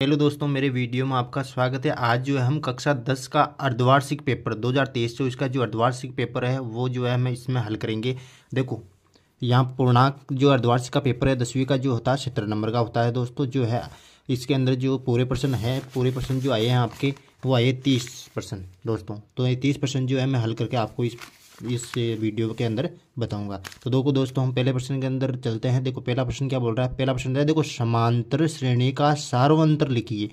Hello दोस्तों, मेरे video में आपका स्वागत है। आज जो है हम कक्षा 10 का अर्धवार्षिक पेपर 2023-24 का जो अर्धवार्षिक पेपर है वो जो है हम इसमें हल करेंगे। देखो, यहाँ पूर्णांक जो अर्धवार्षिक का पेपर है 10वीं का जो होता है 70 नंबर का होता है दोस्तों। जो है इसके अंदर जो पूरे प्रश्न जो आए हैं आपके वो आए 30% दोस्तों। तो ये 30% जो है मैं हल करके आपको इस वीडियो के अंदर बताऊंगा। तो देखो दोस्तों, हम पहले प्रश्न के अंदर चलते हैं। देखो पहला प्रश्न क्या बोल रहा है। पहला प्रश्न है, देखो समांतर श्रेणी का सार्वंतर लिखिए।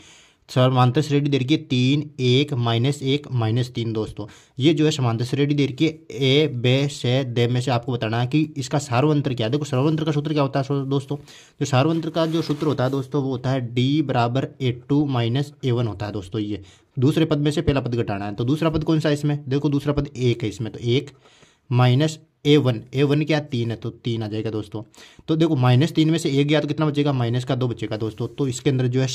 समांतर श्रेणी दे रखी है 3, 1, -1, -3 दोस्तों। ये जो है समांतर श्रेणी दे रखी है ए बे से दे में से आपको बताना है कि इसका सार्वंतर क्या है। देखो सार्वंतर का सूत्र क्या होता है दोस्तों। जो सार्वंतर का जो सूत्र होता है दोस्तों वो होता है D = A2 - A1 होता है दोस्तों। ये दूसरे पद में से पहला पद घटाना है। तो दूसरा पद कौन सा है इसमें। देखो दूसरा पद 1 है इसमें, तो 1 -A1 क्या 3 है, तो 3 आ जाएगा दोस्तों। तो देखो -3 में से 1 गया तो कितना बचेगा, -2 बचेगा दोस्तों। तो इसके अंदर जो है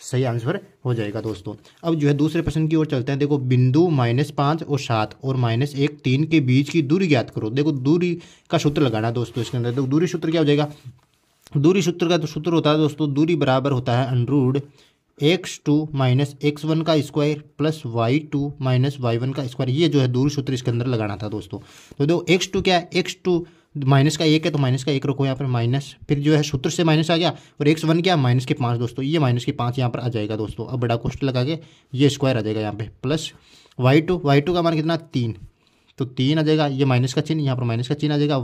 सही आंसर हो जाएगा दोस्तों। अब जो है दूसरे प्रश्न की ओर चलते हैं। देखो बिंदु -5 और 7 और -1, 3 के बीच की दूरी ज्ञात करो। देखो दूरी का सूत्र लगाना है दोस्तों इसके अंदर। तो दूरी सूत्र क्या हो जाएगा। दूरी सूत्र का तो सूत्र होता है दोस्तों, दूरी बराबर होता है √x2 - x1 का स्क्वायर प्लस y2 - y1 का स्क्वायर। ये जो है दूरी सूत्र इसके अंदर लगाना था दोस्तों। तो देखो x2 क्या है, x2 माइनस का 1 है तो माइनस का 1 रखो यहाँ पर माइनस, फिर जो है सूत्र से माइनस आ गया। और x1 क्या -5 दोस्तों, ये -5 यहाँ पर आ जाएगा दोस्तों। अब बड़ा कोष्ठ लगा के ये स्क्वायर आ जाएगा यहाँ पे प्लस y2 का मान कितना 3, तो 3 आ जाएगा। ये माइनस का चिन्ह यहाँ पर माइनस का चिन्ह आ जाएगा।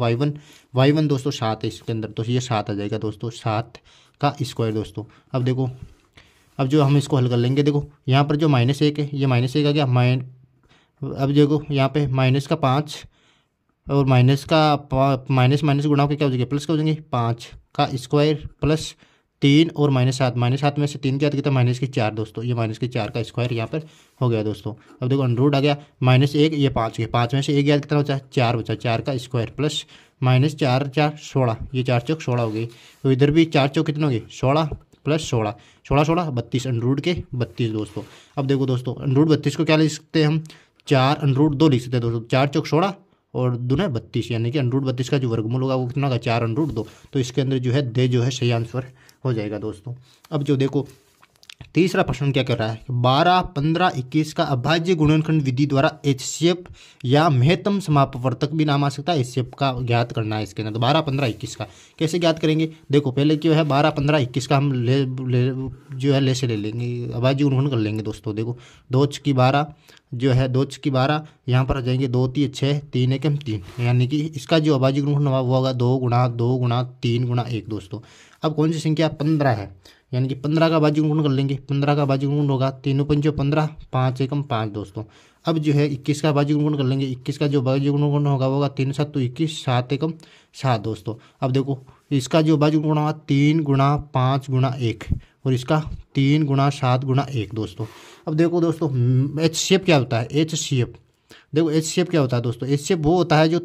y1 दोस्तों 7 है इसके अंदर, तो ये 7 आ जाएगा दोस्तों, 7 का स्क्वायर दोस्तों। अब देखो, अब जो हम इसको हल कर लेंगे। देखो यहाँ पर जो -1 है ये -1 आ गया अब देखो यहाँ पे -5 और माइनस गुणा के क्या हो जाएगा, प्लस का हो जाएंगे 5 का स्क्वायर प्लस 3 और -7 में से 3 क्या कितना -4 दोस्तों। ये -4 का स्क्वायर यहाँ पर हो गया दोस्तों। अब देखो √ आ गया -1, ये 5 है, 5 में से 1 कितना बचा 4 बचा, 4 का स्क्वायर प्लस -4 4 16, ये 4 चौक 16 हो गई। तो इधर भी 4 चौक कितने हो गए 16 प्लस 16 16 32 √32 दोस्तों। अब देखो दोस्तों √32 को क्या लिख सकते हैं हम, 4 √2 लिख सकते हैं दोस्तों। 4 चौक 16 और 2 32, यानी कि √32 का जो वर्गमूल होगा वो कितना होगा 4 √2। तो इसके अंदर जो है दे जो है सही आंसर हो जाएगा दोस्तों। अब जो देखो तीसरा प्रश्न क्या कर रहा है, 12, 15, 21 का अभाज्य गुणनखंड विधि द्वारा HCF या महत्तम समापवर्तक भी नाम आ सकता है, HCF का ज्ञात करना है इसके अंदर। तो 12, 15, 21 का कैसे ज्ञात करेंगे। देखो पहले क्या है 12, 15, 21 का हम ले से ले लेंगे, अभाज्य गुणनखंड कर लेंगे दोस्तों। देखो 2 × 12 जो है 2 × 12 यहाँ पर आ जाएंगे 2 × 6 3 × 1 3, यानी कि इसका जो अभाज्य गुणनखंड वो होगा 2 × 2 × 3 × 1 दोस्तों। अब कौन सी संख्या 15 है, यानी कि 15 का अभाज्य गुणनखंड कर लेंगे। 15 का अभाज्य गुणनखंड होगा 3 × 5 = 15, 5 × 1 = 5 दोस्तों। अब जो है 21 का अभाज्य गुणनखंड कर लेंगे। 21 का जो अभाज्य गुणनखंड होगा वो होगा 3 × 7 = 21, 7 × 1 = 7 दोस्तों। अब देखो इसका जो अभाज्य गुणनखंड होगा 3 × 5 × 1 और इसका 3 × 7 × 1 दोस्तों। अब देखो दोस्तों HCF क्या होता है, HCF देखो HCF क्या होता है दोस्तों। HCF वो होता है जो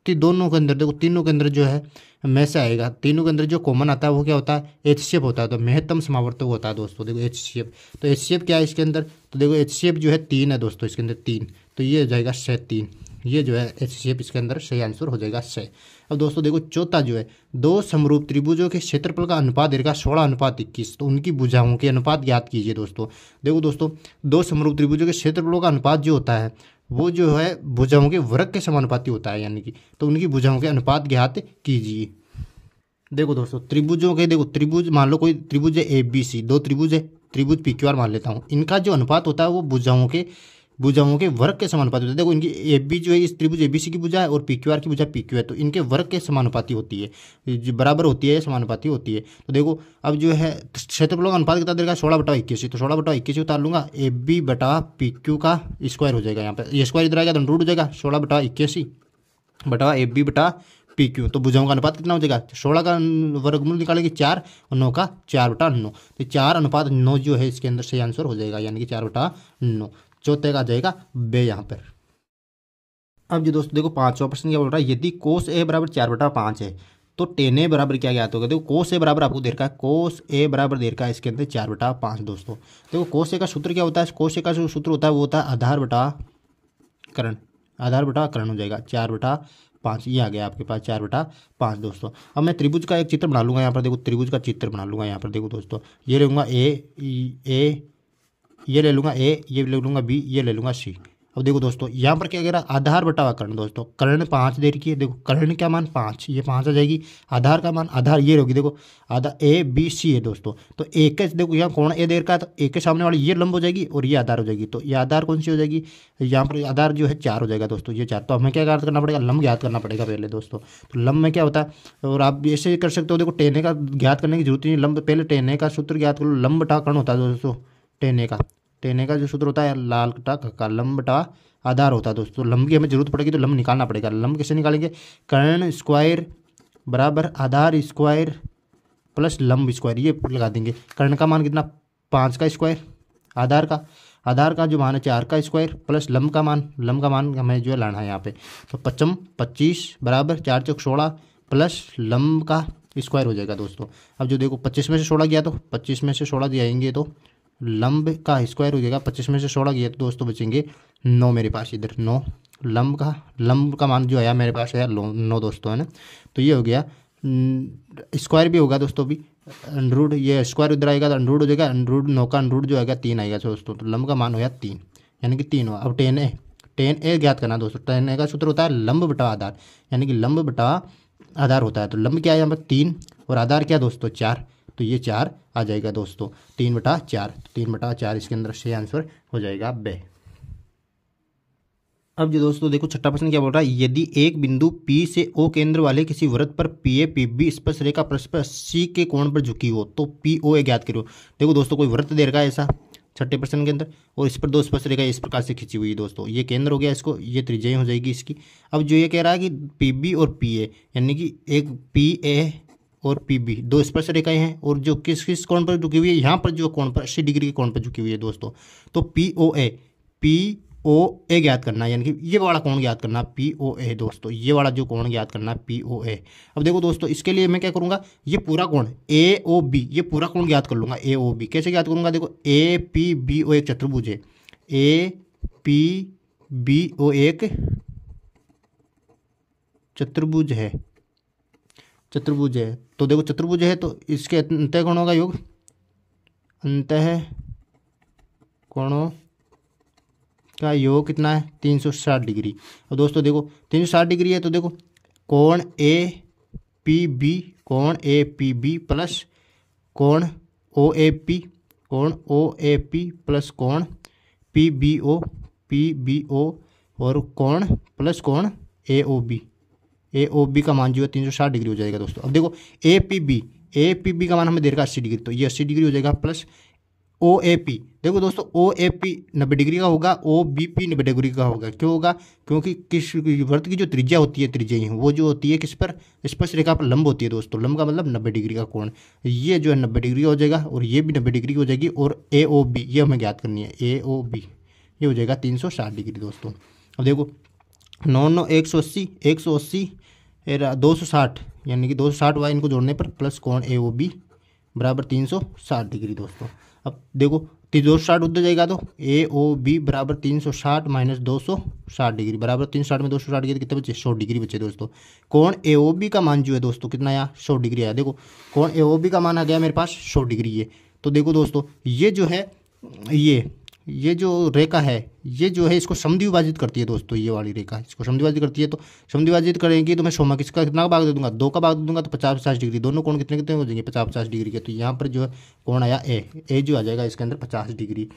दोनों के अंदर, देखो तीनों के अंदर जो है में से आएगा, तीनों के अंदर जो कॉमन आता है वो क्या होता है HCF होता है। तो महत्तम समावर्तक होता है दोस्तों। देखो HCF, तो HCF क्या है इसके अंदर, तो देखो HCF जो है 3 है दोस्तों इसके अंदर 3, तो ये हो जाएगा 3। ये जो है HCF इसके अंदर सही आंसर हो जाएगा 6। अब दोस्तों देखो चौथा जो है, 2 समरूप त्रिभुजों के क्षेत्रफल का अनुपात देगा 16:21, तो उनकी भुजाओं के अनुपात ज्ञात कीजिए दोस्तों। देखो दोस्तों 2 समरूप त्रिभुजों के क्षेत्रफलों का अनुपात जो होता है वो जो है भुजाओं के वर्ग के समानुपाती होता है, यानी कि तो उनकी भुजाओं के अनुपात ज्ञात कीजिए। देखो दोस्तों त्रिभुजों के, देखो त्रिभुज मान लो कोई त्रिभुज है ABC, 2 त्रिभुज है, त्रिभुज PQR मान लेता हूँ। इनका जो अनुपात होता है वो भुजाओं के वर्ग के समानुपाती होता है। देखो इनकी AB जो है इस त्रिभुज ABC की भुजा है और PQR की भुजा PQ है, तो इनके वर्ग के समानुपाती होती है, बराबर होती है, समानुपाती होती है। तो देखो अब जो है क्षेत्रफलों का अनुपात कितना देगा 16/21, तो 16/21 उतार लूंगा, AB/PQ का स्क्वायर हो जाएगा। यहाँ पर ये स्क्वायर इधर आएगा तो √ हो जाएगा 16/81/AB/PQ। तो भुजाओं का अनुपात कितना हो जाएगा, 16 का वर्गमूल निकालेंगे 4 और 9 का 4/9, तो 4:9 जो है इसके अंदर सही आंसर हो जाएगा, यानी कि 4/9। चौथे का आ जाएगा बे यहाँ पर। अब जो दोस्तों देखो पांचवा प्रश्न क्या बोल रहा है, यदि cos A = 4/5 है तो tan A बराबर क्या ज्ञात होगा। देखो cos A बराबर आपको दे रखा है, cos A बराबर दे रखा है इसके अंदर 4/5 दोस्तों। देखो cos A का सूत्र क्या होता है, cos A का जो सूत्र होता है वो होता है आधार बटा करण हो जाएगा 4/5 5, ये आ गया आपके पास 4/5 दोस्तों। अब मैं त्रिभुज का एक चित्र बना लूँगा यहाँ पर, देखो त्रिभुज का चित्र बना लूँगा यहाँ पर, देखो दोस्तों ये ले लूँगा ए, ये ले लूँगा ए, ये ले लूँगा बी, ये ले लूँगा सी। अब देखो दोस्तों यहाँ पर क्या कह रहा है, आधार बटा हुआ कर्ण दोस्तों, कर्ण 5 दे रखी है, देखो कर्ण क्या मान 5, ये 5 आ जाएगी। आधार का मान, आधार ये होगी, देखो आधार ए बी सी है दोस्तों। तो एक के देखो यहाँ कोण ए दे रखा है, तो एक के सामने वाली ये लंब हो जाएगी और ये आधार हो जाएगी। तो ये आधार कौन सी हो जाएगी, यहाँ पर आधार जो है 4 हो जाएगा दोस्तों, ये 4। तो हमें क्या ज्ञात करना पड़ेगा, लंब ज्ञात करना पड़ेगा पहले दोस्तों। तो लंब में क्या होता है, और आप ऐसे कर सकते हो, देखो टेने का ज्ञात करने की जरूरत नहीं, लंब पहले टेने का सूत्र ज्ञात करो, लंब बटा कर्ण होता है दोस्तों। टेने का जो सूत्र होता है लाल का लंब बटा आधार होता है दोस्तों। लंब की हमें जरूरत पड़ेगी तो लंब निकालना पड़ेगा। लंब कैसे निकालेंगे, कर्ण स्क्वायर बराबर आधार स्क्वायर प्लस लंब स्क्वायर, ये लगा देंगे। कर्ण का मान कितना 5 का स्क्वायर, आधार का जो मान है 4 का स्क्वायर प्लस लंब का मान हमें जो है लाना है यहाँ पे। तो 55 25 बराबर 4 चौक 16 प्लस लंब का स्क्वायर हो जाएगा दोस्तों। अब जो देखो 25 में से 16 गया तो 25 में से 16 जाएंगे तो लंब का स्क्वायर हो जाएगा। 25 में से 16 गया तो दोस्तों बचेंगे 9 मेरे पास, इधर 9। लंब का मान जो आया मेरे पास है 9 दोस्तों, है ना। तो ये हो गया, स्क्वायर भी होगा दोस्तों भी, अंडरूट ये स्क्वायर इधर आएगा तो अंडरूट हो जाएगा, अंडरूट 9 का अंडरूट जो आएगा 3 आएगा दोस्तों। तो लंब का मान हो गया 3, यानी कि 3 हुआ। अब टेन ए ज्ञात करना दोस्तों। टेन ए का सूत्र होता है लंब बटा आधार, यानी कि लंब बटा आधार होता है। तो लंब क्या है यहाँ पर 3 और आधार क्या दोस्तों 4, तो ये 4 आ जाएगा दोस्तों। 3/4, 3/4 इसके अंदर सही आंसर हो जाएगा बे। अब जो दोस्तों देखो छठा प्रश्न क्या बोल रहा है, यदि एक बिंदु P से O केंद्र वाले किसी वृत्त पर PA PB स्पर्श रेखा परस्पर C के कोण पर झुकी हो तो POA ज्ञात करो। देखो दोस्तों कोई वृत्त दे रखा है ऐसा छठे प्रश्न के अंदर, और इस पर 2 स्पर्श रेखा इस प्रकार से खींची हुई है दोस्तों। ये केंद्र हो गया, इसको ये त्रिज्या हो जाएगी इसकी। अब जो ये कह रहा है कि PB और PA, यानी कि एक PA और PB 2 स्पर्श रेखाएं हैं, और जो किस कोण पर झुकी हुई है, यहाँ पर जो कोण पर 80 डिग्री के कोण पर झुकी हुई है दोस्तों। तो POA ज्ञात करना है, यानी कि ये वाला कोण ज्ञात करना POA दोस्तों, ये वाला जो कोण ज्ञात करना POA। अब देखो दोस्तों इसके लिए मैं क्या करूँगा, ये पूरा कोण AOB, ये पूरा कोण ज्ञात कर लूँगा। AOB कैसे ज्ञात करूँगा, देखो APBO एक चतुर्भुज है, APBO एक चतुर्भुज है। तो देखो चतुर्भुज है तो इसके अंतः कोणों का योग, अंतः कोणों का योग कितना है 360 डिग्री। और दोस्तों देखो 360 डिग्री है, तो देखो कोण APB प्लस कोण OAP प्लस कोण PBO और कोण प्लस कोण AOB का मान जो है 360 डिग्री हो जाएगा दोस्तों। अब देखो APB का मान हमें दे रखा 80 डिग्री, तो ये 80 डिग्री हो जाएगा प्लस OAP। देखो दोस्तों OAP 90 डिग्री का होगा, OBP 90 डिग्री का होगा। क्यों होगा, क्योंकि किस वृत्त की जो त्रिज्या होती है, त्रिज्या वो जो होती है किस पर, स्पर्श रेखा पर लंब होती है दोस्तों। लंब का मतलब 90 डिग्री का कोण, ये जो है 90 डिग्री हो जाएगा और ये भी 90 डिग्री हो जाएगी। और AOB ये हमें ज्ञात करनी है, AOB ये हो जाएगा 360 डिग्री दोस्तों। अब देखो 9 180 260, यानी कि 260 हुआ, इनको जोड़ने पर प्लस कोण AOB बराबर 360 डिग्री दोस्तों। अब देखो 260 उधर जाएगा तो AOB बराबर 360 माइनस 260 डिग्री बराबर 360 में 260 गए तो कितने बचे 100 डिग्री बचे दोस्तों। कोण AOB का मान जो है दोस्तों कितना आया 100 डिग्री आया। देखो कोण AOB का मान आ गया मेरे पास 100 डिग्री है। तो देखो दोस्तों ये जो है ये जो रेखा है ये जो है इसको समद्विभाजित करती है दोस्तों। ये वाली रेखा इसको समद्विभाजित करती है, तो समद्विभाजित करेंगी तो मैं 100 में किसका कितना भाग दे दूंगा 2 का भाग दे दूंगा, तो 50-50 डिग्री दोनों कोण कितने कितने हो जाएंगे 50-50 डिग्री के। तो यहाँ पर जो है कोण आया ए जो आ जाएगा इसके अंदर 50 डिग्री।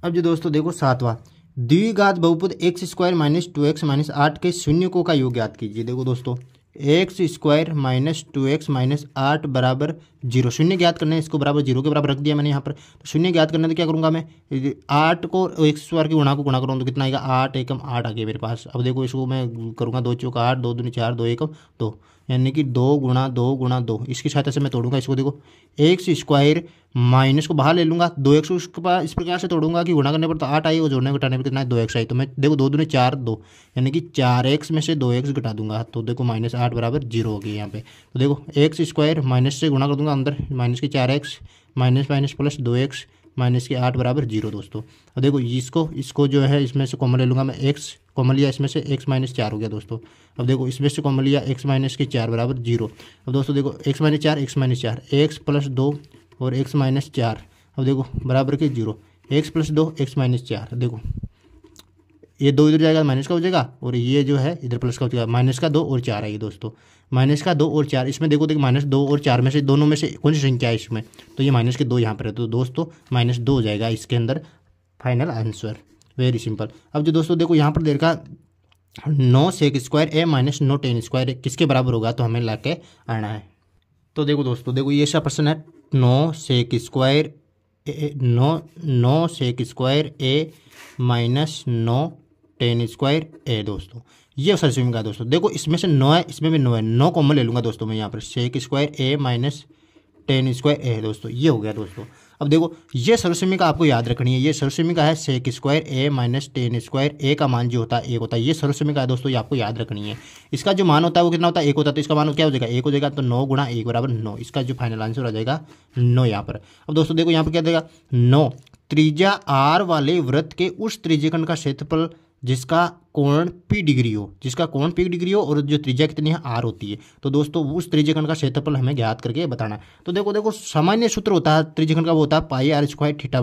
अब जो दोस्तों देखो 7वां, द्विघात बहुपद x square minus 2x minus 8 के शून्यकों का योग ज्ञात कीजिए। देखो दोस्तों x square minus 2x minus 8 बराबर 0, शून्य ज्ञात करना है, इसको बराबर 0 के बराबर रख दिया मैंने यहाँ पर। तो शून्य ज्ञात करना तो क्या करूँगा मैं 8 को x स्क्वायर की गुणा को गुणा करूँ तो कितना आएगा 8 एकम 8 आ गया मेरे पास। अब देखो इसको मैं करूँगा 2 चौका 8 2 दूनी 4 2 एकम 2, यानी कि 2 गुणा 2 गुणा 2, इसकी सहायता से मैं तोड़ूंगा इसको। देखो एक्स स्क्वायर माइनस को बाहर ले लूँगा 2x इस प्रकार से तोड़ूंगा कि गुणा करने पर तो 8 आई और जोड़ने घटाने पर कितना है 2x आई। तो मैं देखो 2 दूनी 4 2, यानी कि 4x में से 2x घटा दूंगा तो देखो माइनस 8 बराबर 0 हो गई यहाँ पे। तो देखो एक्स स्क्वायर माइनस से गुणा कर दूंगा अंदर माइनस की 4x minus minus plus 2x minus के 8 बराबर 0 दोस्तों। अब देखो इसको जो है इसमें से कॉमन ले लूँगा मैं, x कॉमन लिया, इसमें से x माइनस 4 हो गया दोस्तों। अब देखो इसमें से कॉमन लिया x माइनस के 4 बराबर 0। अब दोस्तों देखो x माइनस 4 x प्लस 2 और x माइनस 4, अब देखो बराबर के 0, x प्लस 2 x माइनस 4। देखो ये 2 इधर जाएगा माइनस का हो जाएगा, और ये जो है इधर प्लस का हो जाएगा, माइनस का 2 और 4 है ये दोस्तों, माइनस का 2 और 4। इसमें देखो माइनस 2 और 4 में से दोनों में से कौन सी संख्या है इसमें, तो ये माइनस के 2 यहाँ पर है, तो दोस्तों माइनस 2 हो जाएगा इसके अंदर फाइनल आंसर। Very simple. अब जो दोस्तों देखो यहाँ पर देखा 9 सेक स्क्वायर ए माइनस 9 टेन स्क्वायर ए किसके बराबर होगा, तो हमें ला के आना है। तो देखो दोस्तों देखो ये सा प्रश्न है, 9 सेक स्क्वायर ए माइनस 9 टेन स्क्वायर ए दोस्तों, ये सरस्वती का दोस्तों। देखो इसमें से 9 है, इसमें भी 9 है, 9 कॉमन ले लूँगा दोस्तों मैं यहाँ पर, सेक स्क्वायर ए माइनस 10 स्क्वायर ए दोस्तों, ये हो गया दोस्तों। अब देखो ये सरस्वती का आपको याद रखनी है, ये सरस्वती का है सेक स्क्वायर ए माइनस 10 स्क्वायर ए का मान जो होता है 1 होता है, ये सरस्वती का है दोस्तों, ये आपको याद रखनी है। इसका जो मान होता है वो कितना होता है, 1 होता है, तो इसका मान क्या हो जाएगा, 1 हो जाएगा, तो 9 गुणा 1 बराबर 9, इसका जो फाइनल आंसर हो जाएगा 9 यहाँ पर। अब दोस्तों देखो यहाँ पर क्या देगा, 9 त्रिज्या आर वाले वृत्त के उस त्रिज्यखंड का क्षेत्रफल जिसका कोण p डिग्री हो, जिसका कोण p डिग्री हो और जो त्रिज्या कितनी है r होती है, तो दोस्तों उस त्रिज्यखंड का क्षेत्रफल हमें ज्ञात करके बताना है। तो देखो सामान्य सूत्र होता है त्रिज्यखंड का, वो होता है पाई आर स्क्वायर थीटा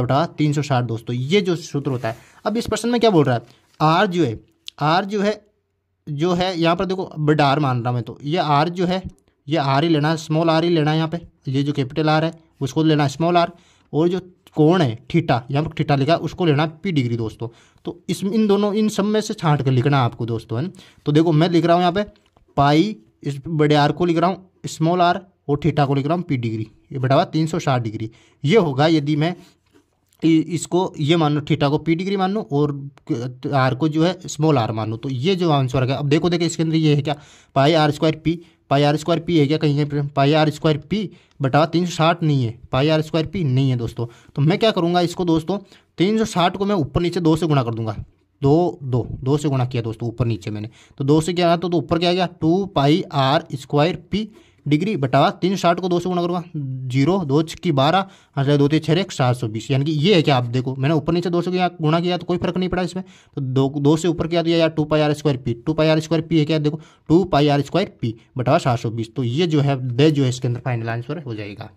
बटा 360 दोस्तों, ये जो सूत्र होता है। अब इस प्रश्न में क्या बोल रहा है, r जो है यहाँ पर देखो बड़ा आर मान रहा मैं, तो ये r जो है ये r ही लेना है, स्मॉल r ही लेना है यहाँ पे, ये जो कैपिटल R है उसको लेना है स्मॉल r, और जो कोण है थीटा, यहाँ पर थीटा लिखा है उसको लेना p डिग्री दोस्तों। तो इन सब में से छांट कर लिखना है आपको दोस्तों, है ना। तो देखो मैं लिख रहा हूँ यहाँ पे पाई, इस बड़े आर को लिख रहा हूँ स्मॉल आर, और थीटा को लिख रहा हूँ p डिग्री, ये बटा 360 डिग्री ये होगा यदि मैं इसको ये मान लो थीटा को p डिग्री मान लो और r को जो है स्मॉल r मान लो, तो ये जो आंसर है। अब देखो इसके अंदर ये है क्या, पाई आर स्क्वायर p है क्या, कहीं है पाई आर स्क्वायर p बटा 360 नहीं है, पाई आर स्क्वायर p नहीं है दोस्तों। तो मैं क्या करूँगा इसको दोस्तों, 360 को मैं ऊपर नीचे 2 से गुणा कर दूंगा, 2 से गुणा किया दोस्तों ऊपर नीचे मैंने, तो 2 से क्या, तो ऊपर क्या आ गया 2 पाई आर स्क्वायर p डिग्री बटा 360 को 2 से गुणा करूँगा, 0 2 की 12 2 3 6 720, यानी कि ये है क्या, आप देखो मैंने ऊपर नीचे 2 से गुणा किया तो कोई फर्क नहीं पड़ा इसमें, तो 2 से ऊपर क्या दिया यार 2 पाई आर स्क्वायर पी है क्या, देखो 2 पाई आर स्क्वायर पी बटा 720, तो ये जो है जो है इसके अंदर फाइनल आंसर हो जाएगा।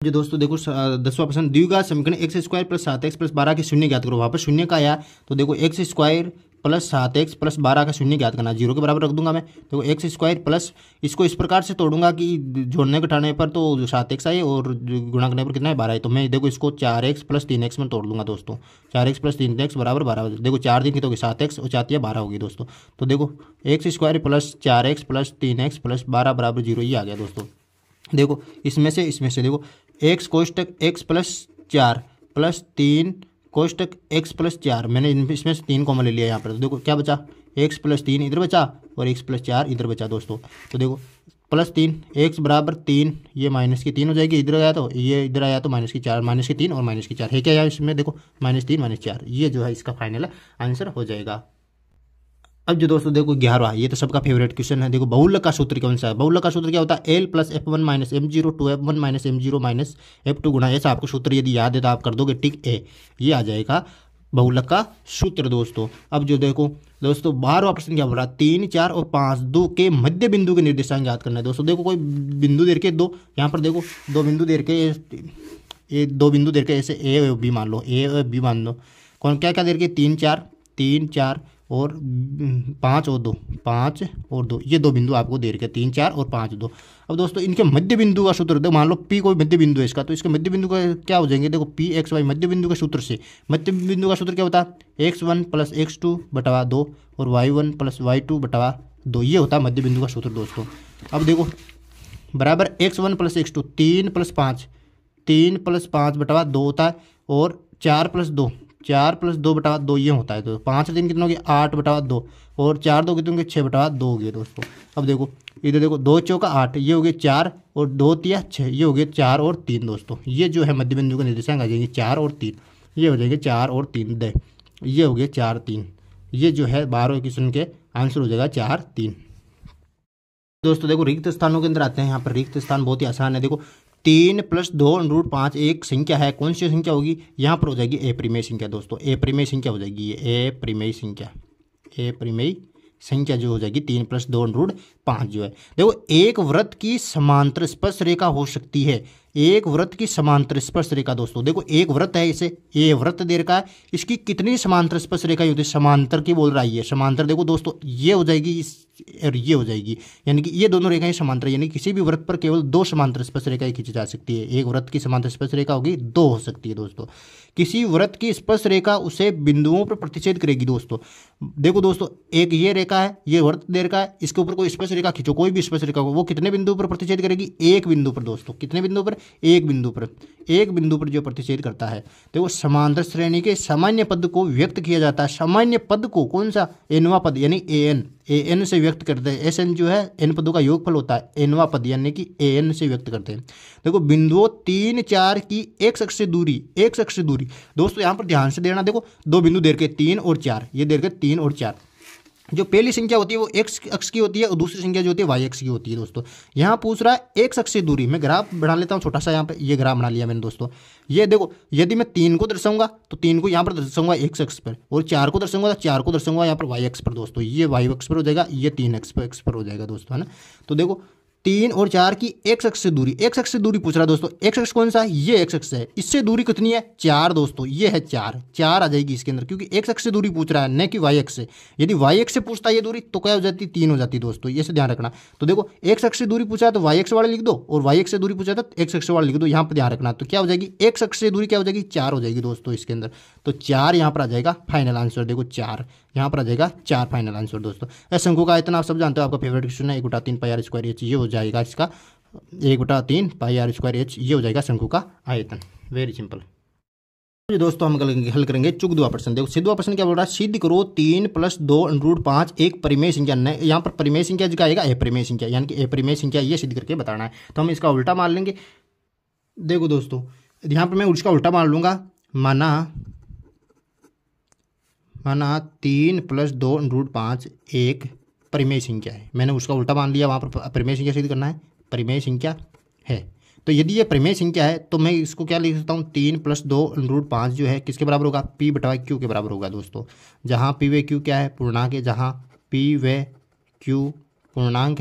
जो दोस्तों देखो 10वां प्रश्न, द्विघात समीकरण x square plus 7x plus 12 के शून्य ज्ञात करो। वहाँ पर शून्य का आया, तो देखो x square plus 7x plus 12 का शून्य ज्ञात करना, 0 के बराबर रख दूंगा मैं। देखो एक्स स्क्वायर प्लस, इसको इस प्रकार से तोड़ूंगा कि जोड़ने घटाने पर तो 7x आए और गुणा करने पर कितना है 12 है, तो मैं देखो इसको 4x प्लस 3x में तोड़ दूंगा दोस्तों, 4x प्लस 3x बराबर 12। देखो 4 दिन की तो होगी 7x और 4 12 होगी दोस्तों। तो देखो x square plus 4x plus 3x plus 12 बराबर 0, ये आ गया दोस्तों। देखो इसमें से देखो एक्स कोष्टक x प्लस 4 प्लस 3 कोष्टक x प्लस 4, मैंने इसमें से 3 कॉमन ले लिया यहाँ पर, तो देखो क्या बचा, x प्लस 3 इधर बचा और x प्लस 4 इधर बचा दोस्तों। तो देखो प्लस 3 x बराबर 3, ये माइनस की 3 हो जाएगी, इधर आया तो ये इधर आया तो माइनस की 4, माइनस की 3 और माइनस की 4 है क्या यार इसमें, देखो -3 -4, ये जो है इसका फाइनल आंसर हो जाएगा। अब जो दोस्तों देखो 11वां, ये तो सबका फेवरेट क्वेश्चन है। देखो बहुलक का सूत्र कौन सा है, बहुलक का सूत्र क्या होता है, l plus f1 minus m0 2f1 minus m0 minus f2 गुणा, ऐसा आपको सूत्र यदि याद है तो आप कर दोगे टिक ए, ये आ जाएगा बहुलक का सूत्र दोस्तों। अब जो देखो दोस्तों 12वां प्रश्न क्या बोल रहा है, 3 4 और 5 2 के मध्य बिंदु के निर्देशांक याद करना है दोस्तों। देखो कोई बिंदु दे के दो, यहाँ पर देखो 2 बिंदु दे के, ये 2 बिंदु दे के ऐसे ए और बी मान लो, ए और बी मान लो, कौन क्या क्या दे के 3 4 और 5 और 2, ये 2 बिंदु आपको दे रखे 3 4 और 5 2। अब दोस्तों इनके मध्य बिंदु का सूत्र देखो, मान लो P कोई मध्य बिंदु है इसका, तो इसके मध्य बिंदु का क्या हो जाएंगे, देखो P x y मध्य बिंदु के सूत्र से, मध्य बिंदु का सूत्र क्या होता है x1 प्लस x2 बटा 2 और y1 प्लस y2 बटा 2, ये होता है मध्य बिंदु का सूत्र दोस्तों। अब देखो बराबर x1 प्लस x2 3 प्लस 5 बटा 2 होता है, और 4 प्लस 2 बटा 2 ये होता है, तो 5 3 कितने हो गए 8 बटा 2 और 4 2 कितने होंगे 6 बटा 2 हो गए दोस्तों। अब देखो इधर देखो 2 चौका 8, ये हो गए 4 और 2 3 6, ये हो गए 4 और 3 दोस्तों। ये जो है मध्य बिंदु के निर्देशांक आ जाएंगे 4 और 3, ये हो जाएंगे 4 और 3 दे, ये हो गए 4 3, ये जो है 12वें क्वेश्चन के आंसर हो जाएगा 4 3। दोस्तों देखो रिक्त स्थानों के अंदर आते हैं, यहाँ पर रिक्त स्थान बहुत ही आसान है। देखो 3+2√5 एक संख्या है, कौन सी संख्या होगी, यहाँ पर हो जाएगी ए परिमेय संख्या दोस्तों, ए परिमेय संख्या हो जाएगी ये ए परिमेय संख्या, ए परिमेय संख्या जो हो जाएगी 3+2√5 जो है। देखो एक वृत्त की समांतर स्पर्श रेखा हो सकती है, एक वृत्त की समांतर स्पर्श रेखा दोस्तों, देखो एक वृत्त है, इसे ये वृत्त दे रखा है, इसकी कितनी समांतर स्पर्श रेखा होती है, समांतर की बोल रहा है ये समांतर, देखो दोस्तों ये हो जाएगी और ये हो जाएगी, यानी कि ये दोनों रेखाएं समांतर, यानी किसी भी वृत्त पर केवल दो समांतर स्पर्श रेखाएं खींची जा सकती है, एक वृत्त की समांतर स्पर्श रेखा होगी, दो हो सकती है दोस्तों। किसी वृत्त की स्पर्श रेखा उसे बिंदुओं पर प्रतिच्छेद करेगी दोस्तों। देखो दोस्तों एक ये रेखा है, ये वृत्त दे रखा है, इसके ऊपर कोई स्पर्श रेखा खींचो, कोई भी स्पर्श रेखा हो, वो कितने बिंदु पर प्रतिच्छेद करेगी, एक बिंदु पर दोस्तों, कितने बिंदु पर, एक बिंदु पर, एक बिंदु पर जो प्रतिच्छेद करता है। देखो समांतर श्रेणी के सामान्य पद को व्यक्त किया जाता है, सामान्य पद को कौन सा, एनवा पद यानी एन से व्यक्त करते हैं, एस एन जो है एन पदों का योगफल होता है, एनवा पद यानी कि एन से व्यक्त करते हैं। देखो बिंदुओं 3, 4 की एक्स अक्ष से दूरी, एक्स अक्ष से दूरी दोस्तों यहाँ पर ध्यान से देना, देखो दो बिंदु दे रखे 3 और 4, ये दे रखे 3 और 4, जो पहली संख्या होती है वो एक्स अक्ष की होती है और दूसरी संख्या जो होती है वाई अक्ष की होती है दोस्तों। यहाँ पूछ रहा है एक्स अक्ष से दूरी, मैं ग्राफ बना लेता हूँ छोटा सा, यहाँ पे ये ग्राफ बना लिया मैंने दोस्तों। ये देखो यदि मैं 3 को दर्शाऊंगा तो 3 को यहाँ पर दर्शाऊंगा एक्स अक्ष पर, और 4 को दर्शाऊंगा तो 4 को दर्शाऊंगा यहाँ पर वाई अक्ष पर दोस्तों, ये वाई अक्ष पर हो जाएगा, ये 3 अक्ष पर हो जाएगा दोस्तों, है ना। तो देखो 3 और 4 की एक्स अक्ष से दूरी, एक्स अक्ष से दूरी पूछ रहा है दोस्तों, एक्स अक्ष कौन सा है, ये एक्स अक्ष है, इससे दूरी कितनी है 4 दोस्तों, ये है 4 आ जाएगी इसके अंदर, क्योंकि एक्स अक्ष से दूरी पूछ रहा है न कि वाई अक्ष से। यदि वाई अक्ष से पूछता है ये दूरी तो क्या हो जाती, 3 हो जाती दोस्तों, ये से ध्यान रखना। तो देखो एक्स अक्ष से दूरी पूछा है तो वाई अक्ष वाले लिख दो, और वाई अक्ष से दूरी पूछा तो एक्स अक्ष वाले लिख दो, यहाँ पर ध्यान रखना। तो क्या हो जाएगी, एक्स अक्ष से दूरी क्या हो जाएगी, 4 हो जाएगी दोस्तों इसके अंदर, तो 4 यहाँ पर आ जाएगा फाइनल आंसर, देखो 4 यहाँ पर आ जाएगा 4 फाइनल आंसर दोस्तों। ऐसे शंकु का आयतन आप सब जानते हो, आपका फेवरेट क्वेश्चन है, 1/3 पाई आर स्क्वायर एच, ये हो जाएगा इसका 1/3 पाई आर स्क्वायर एच, ये हो जाएगा शंकु का आयतन, वेरी सिंपल। तो दोस्तों हम हल करेंगे चुगदुआ प्रश्न। देखो सिद्धवा प्रश्न क्या बोल रहा है, सिद्ध करो 3+2√5 एक परिमेय संख्या, यहाँ पर परिमेय संख्या जगह आएगा ए परिमेय संख्या, यानी कि ए परिमेय संख्या ये सिद्ध करके बताना है। तो हम इसका उल्टा मान लेंगे। देखो दोस्तों यहाँ पर मैं उसका उल्टा मान लूंगा, माना 3+2√5 एक परिमेय संख्या है, मैंने उसका उल्टा मान लिया, वहाँ पर परिमेय संख्या सिद्ध करना है, परिमेय संख्या है। तो यदि ये परिमेय संख्या है तो मैं इसको क्या लिख सकता हूँ, 3+2√5 जो है किसके बराबर होगा, p/q के बराबर होगा दोस्तों, जहाँ p व q क्या है, पूर्णांक है, जहाँ p व q पूर्णांक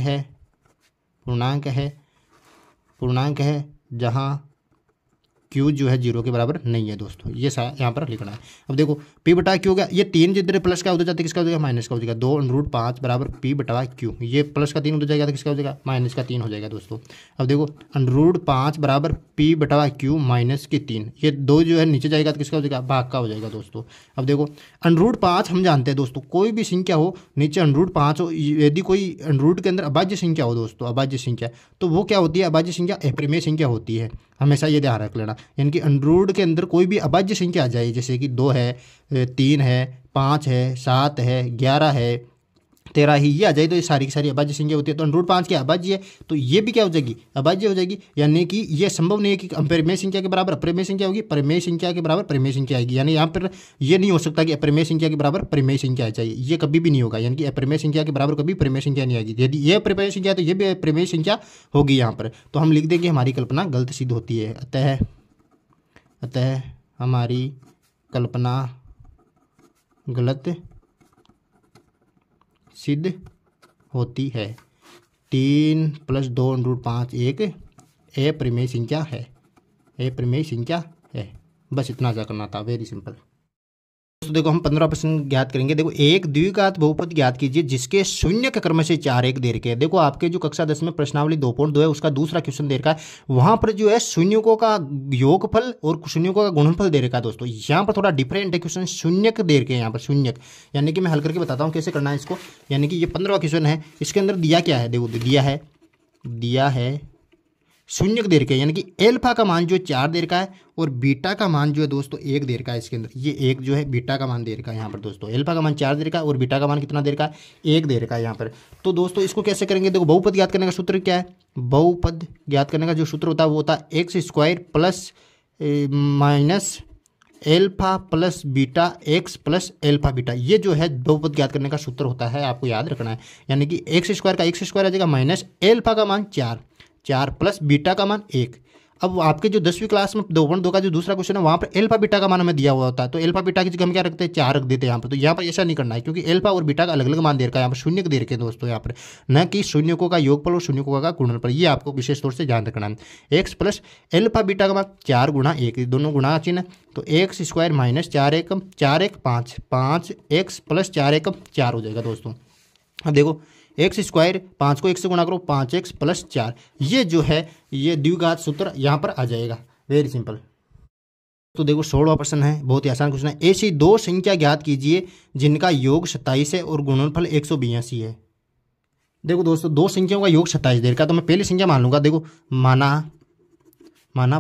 है, जहाँ Q जो है 0 के बराबर नहीं है दोस्तों, ये यहाँ पर लिखना है। अब देखो p/q हो गया, ये 3 जिधर प्लस का उधर जाता है किसका हो जाएगा, माइनस का हो जाएगा, 2√5 बराबर p/q, ये प्लस का 3 उधर जाएगा तो किसका हो जाएगा, माइनस का 3 हो जाएगा दोस्तों। अब देखो √5 बराबर p/q माइनस के 3, ये 2 जो है नीचे जाएगा तो किसका हो जाएगा, भाग का हो जाएगा दोस्तों। अब देखो √5 हम जानते हैं दोस्तों, कोई भी संख्या हो नीचे √5 हो, यदि कोई √ के अंदर अभाज्य संख्या हो दोस्तों, अभाज्य संख्या, तो वो क्या होती है, अभाज्य संख्या अपरिमेय संख्या होती है, हमेशा ये ध्यान रख लेना। यानी कि √ के अंदर कोई भी अभाज्य संख्या आ जाए, जैसे कि 2 है, 3 है, 5 है, 7 है, 11 है, 13 ही, ये आ जाए तो ये सारी की सारी अभाज्य संख्या होती है। तो √5 क्या अभाज्य है, तो ये भी क्या हो जाएगी, अभाज्य हो जाएगी, यानी कि ये संभव नहीं है कि अपरिमेय संख्या के बराबर अपरिमेय संख्या होगी, परिमेय संख्या के बराबर परिमेय संख्या आएगी, यानी यहाँ पर ये नहीं हो सकता कि अपरिमेय संख्या के बराबर परिमेय संख्या आ चाहिए, ये कभी भी नहीं होगा, यानी कि अपरिमेय संख्या के बराबर कभी परिमेय संख्या नहीं आएगी। यदि ये अपरिमेय संख्या है तो ये भी अपरिमेय संख्या होगी यहाँ पर, तो हम लिख देंगे हमारी कल्पना गलत सिद्ध होती है, अतः हमारी कल्पना गलत सिद्ध होती है। 3+2√5 एक अपरिमेय संख्या है, अपरिमेय संख्या है, बस इतना सा करना था, वेरी सिंपल। तो देखो हम 15 प्रश्न ज्ञात करेंगे। देखो एक द्विघात बहुपद ज्ञात कीजिए जिसके शून्य के क्रम से 4 1 दे रखे हैं। देखो आपके जो कक्षा 10 में प्रश्नावली 2.2 है उसका दूसरा क्वेश्चन दे रखा है, वहां पर जो है शून्यों का योगफल और शून्यों का गुणनफल दे रखा है दोस्तों। यहाँ पर थोड़ा डिफरेंट है क्वेश्चन, शून्यक दे रखे हैं यहाँ पर, शून्यक, यानी कि मैं हल करके बताता हूँ कैसे करना है इसको। यानी कि ये 15वां क्वेश्चन है, इसके अंदर दिया क्या है, देखो दिया है शून्यक दे रखा है, यानी कि एल्फा का मान जो 4 दे रखा है और बीटा का मान जो है दोस्तों 1 दे रखा है। इसके अंदर ये 1 जो है बीटा का मान दे रखा है यहाँ पर दोस्तों, एल्फा का मान 4 दे रखा है और बीटा का मान कितना दे रखा है, 1 दे रखा है यहाँ पर। तो दोस्तों इसको कैसे करेंगे, देखो बहुपद ज्ञात करने का सूत्र क्या है, बहुपद ज्ञात करने का जो सूत्र होता है वो होता है x² plus minus alpha plus beta x plus alpha beta, ये जो है बहुपद ज्ञात करने का सूत्र होता है, आपको याद रखना है। यानी कि x² का x² आ जाएगा माइनस एल्फा का मान 4 प्लस बीटा का मान 1। अब आपके जो 10वीं क्लास में 2.2 का जो दूसरा क्वेश्चन है वहाँ पर एल्फा बीटा का मान हमें दिया हुआ होता है, तो एल्फा बीटा की जगह हम क्या रखते हैं 4 रख देते हैं यहाँ पर। तो यहाँ पर ऐसा नहीं करना है क्योंकि एल्फा और बीटा का अलग अलग मान दे रखा है, यहाँ पर शून्य दे रखे हैं दोस्तों, यहाँ पर न कि शून्यकों का योगफल और शून्यकों का गुणनफल, ये आपको विशेष तौर से ध्यान रखना है। एक्स प्लस एल्फा बीटा का मान 4 गुणा 1, दोनों गुणा चिन्ह है, तो एक्स स्क्वायर माइनस 4 एकम 4 1 5 5 एक्स प्लस 4 एकम 4 हो जाएगा दोस्तों। अब देखो एक्स स्क्वायर 5 को 1 से गुणा करो 5x प्लस 4, ये जो है ये द्विघात सूत्र यहाँ पर आ जाएगा। Very simple. तो देखो 16वां प्रश्न है, बहुत ही आसान क्वेश्चन है। ऐसी दो संख्या ज्ञात कीजिए जिनका योग 27 है और गुणनफल 182 है। देखो दोस्तों दो संख्याओं का योग 27 दे रखा, तो मैं पहली संख्या मान लूंगा। देखो माना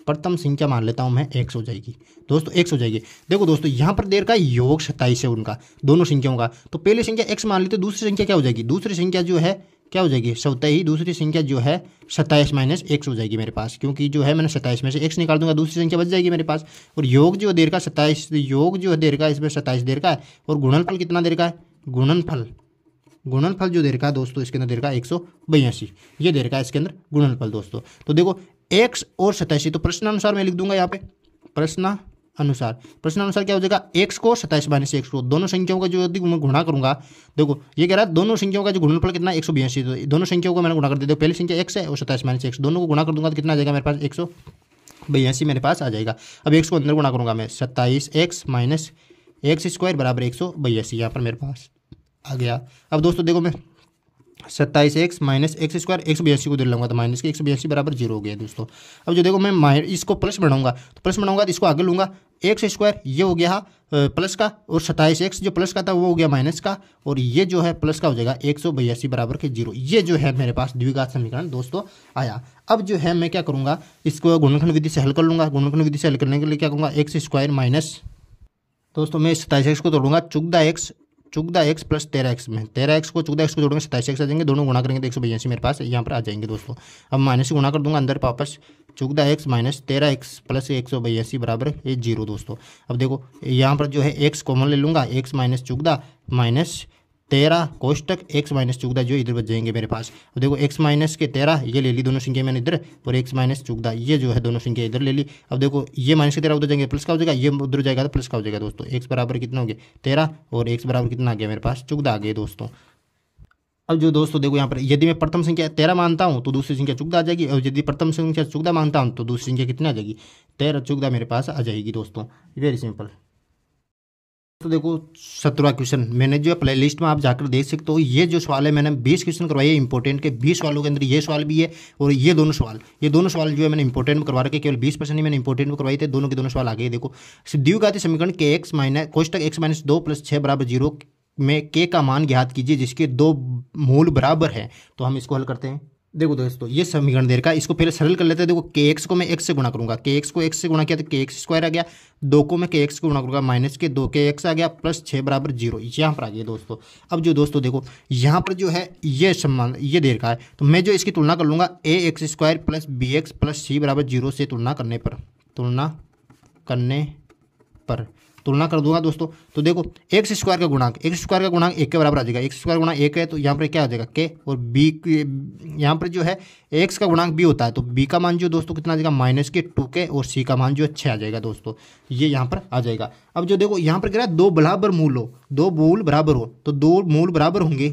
प्रथम संख्या मान लेता हूं मैं, x हो जाएगी दोस्तों, x हो जाएगी। देखो दोस्तों यहाँ पर देर का योग 27 है उनका, दोनों संख्याओं का, तो पहली संख्या x मान लेते, दूसरी संख्या क्या हो जाएगी, दूसरी संख्या जो है क्या हो जाएगी, स्वतः ही दूसरी संख्या जो है 27 माइनस x हो जाएगी मेरे पास, क्योंकि जो है मैंने 27 में से x निकाल दूंगा, दूसरी संख्या बच जाएगी मेरे पास। और योग जो देर का 27, योग जो है देर का इसमें 27 देर का है, और गुणनफल कितना देर का है, गुणनफल जो देर का है दोस्तों इसके अंदर देर का 182, ये देर का है इसके अंदर गुणनफल दोस्तों। तो देखो x और 87, तो प्रश्नानुसार मैं लिख दूंगा यहाँ पे, प्रश्नानुसार क्या हो जाएगा, x को 27 माइनस x को, दोनों संख्याओं का जो यदि मैं गुणा करूंगा, देखो ये कह रहा है दोनों संख्याओं का जो गुणनफल कितना 182, तो दोनों संख्याओं को मैंने गुणा कर दिया, पहली संख्या x है और 27 माइनस x, दोनों को गुणा कर दूंगा तो कितना आ जाएगा मेरे पास 182 मेरे पास आ जाएगा। अब x को अंदर गुणा करूंगा मैं, 27x माइनस एक्स स्क्वायर बराबर 182, यहाँ पर मेरे पास आ गया। अब दोस्तों देखो मैं 27x माइनस एक्स स्क्वायर 182 को दे लूँगा, तो माइनस के 182 बराबर 0 हो गया दोस्तों। अब जो देखो मैं इसको प्लस बनाऊंगा, तो प्लस बनाऊंगा तो इसको आगे लूँगा, एक्स स्क्वायर ये हो गया प्लस का, और 27x जो प्लस का था वो हो गया माइनस का, और ये जो है प्लस का हो जाएगा 182 बराबर के 0। ये जो है मेरे पास द्विघात समीकरण दोस्तों आया। अब जो है मैं क्या करूँगा, इसको गुणनखंड विधि से हल कर लूँगा। गुणनखंड विधि से हल करने के लिए क्या करूँगा, एक्स स्क्वायर माइनस, दोस्तों मैं 27x को तोड़ूंगा, चौदह एक्स प्लस 13x में, 13x को 14x को जोड़ेंगे 27x आ जाएंगे, दोनों गुणा करेंगे तो 182 मेरे पास यहाँ पर आ जाएंगे दोस्तों। अब माइनस से गुणा कर दूंगा अंदर वापस, 14x माइनस 13x प्लस 182 बराबर ये 0 दोस्तों। अब देखो यहाँ पर जो है x कॉमन ले लूँगा, x minus 14 minus 13 कोष्टक x minus 14 जो इधर बच जाएंगे मेरे पास। अब देखो x माइनस के 13 ये ले ली दोनों संख्या मैंने इधर, और x माइनस 14 ये जो है दोनों संख्या इधर ले ली। अब देखो ये माइनस के 13 उधर जाएंगे, प्लस का हो जाएगा, ये उधर जाएगा तो प्लस का हो जाएगा दोस्तों। x बराबर कितना हो गया 13, और x बराबर कितना आ गया मेरे पास 14 आ गए दोस्तों। अब जो दोस्तों देखो यहाँ पर यदि मैं प्रथम संख्या 13 मानता हूँ तो दूसरी संख्या 14 आ जाएगी, और यदि प्रथम संख्या 14 मानता हूँ तो दूसरी संख्या कितनी आ जाएगी 13 14 मेरे पास आ जाएगी दोस्तों। Very simple. तो देखो 17वां क्वेश्चन मैंने जो प्ले लिस्ट में आप जाकर देख सकते हो, ये जो सवाल है मैंने 20 क्वेश्चन करवाए हैं इंपॉर्टेंट के, 20 सवालों के अंदर ये सवाल भी है, और ये दोनों सवाल जो है मैंने इंपॉर्टेंट में करवा रखे, केवल 20% ही मैंने इंपॉर्टेंट में करवाए थे, दोनों के दोनों सवाल आ गए। देखो द्विघाती समीकरण के एक्स माइनस कोष्टक x माइनस 2 प्लस 6 बराबर 0 में k का मान ज्ञात कीजिए जिसके दो मूल बराबर हैं। तो हम इसको हल करते हैं। देखो दोस्तों ये समीकरण दे रखा है, इसको पहले सरल कर लेते हैं। देखो kx को मैं x से गुणा करूंगा, kx को x से गुणा किया तो kx स्क्वायर आ गया, 2 को मैं kx को गुणा करूंगा माइनस के 2 kx आ गया, प्लस 6 बराबर 0 यहाँ पर आ गया दोस्तों। अब जो दोस्तों देखो यहाँ पर जो है ये सम्मान ये दे रखा है, तो मैं जो इसकी तुलना कर लूँगा ax square plus bx plus c बराबर 0 से तुलना कर दूंगा दोस्तों। तो देखो एक्स स्क्वायर का गुणांक 1 के बराबर आ जाएगा, एक्स स्क्वायर गुणा 1 है तो यहाँ पर क्या आ जाएगा k, और b यहाँ पर जो है x का गुणांक b होता है, तो b का मान जो दोस्तों कितना आ जाएगा माइनस के 2k, और c का मान जो 6 आ जाएगा दोस्तों, ये यहाँ पर आ जाएगा। अब जो देखो यहाँ पर कह रहा है दो बराबर मूल हो, दो मूल बराबर हो, तो दो मूल बराबर होंगे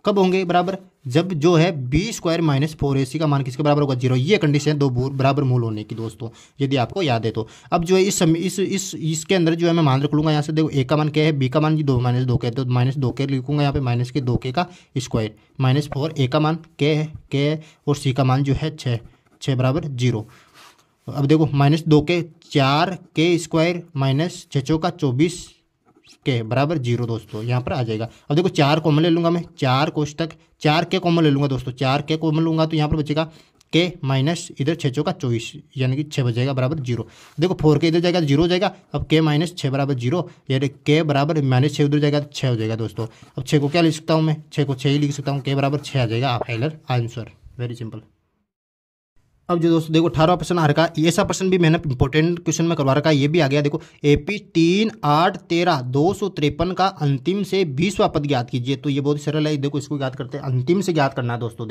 कब होंगे बराबर, जब जो है बी स्क्वायर माइनस 4ac का मान किसके बराबर होगा 0। ये कंडीशन दो बराबर मूल होने की दोस्तों, यदि आपको याद है तो। अब जो है इसके अंदर जो है मैं मान रख लूँगा, यहाँ से देखो a का मान क्या है, b का मान 2 माइनस 2k है, तो माइनस 2k लिखूंगा यहाँ पे, माइनस के 2k का स्क्वायर माइनस 4, a का मान k है, और c का मान जो है 6 बराबर 0। अब देखो minus 2k 4k square minus 6 चौका 24 के बराबर 0 दोस्तों, यहाँ पर आ जाएगा। अब देखो 4 कॉमन ले लूँगा मैं, 4 कोष्टक 4k कॉमन ले लूँगा दोस्तों, 4k कॉमन लूँगा तो यहाँ पर बचेगा k माइनस इधर 6 चौका 24 यानी कि 6 बचेगा बराबर 0। देखो 4k इधर जाएगा 0 हो जाएगा, अब k माइनस 6 बराबर 0 यानी k बराबर माइनस 6 उधर जाएगा तो 6 हो जाएगा दोस्तों। अब 6 को क्या लिख सकता हूँ मैं, 6 को 6 ही लिख सकता हूँ, k बराबर 6 आ जाएगा फाइनल आंसर। Very simple. अब जो दोस्तों देखो 18वां प्रश्न आ रखा है, ऐसा प्रश्न भी मैंने इंपॉर्टेंट क्वेश्चन में करवा रखा है, ये भी आ गया। देखो AP 3, 8, 13, 253 का अंतिम से 20वां पद ज्ञात कीजिए। तो ये बहुत ही सरल है, देखो इसको ज्ञात करते हैं। अंतिम से ज्ञात करना है दोस्तों।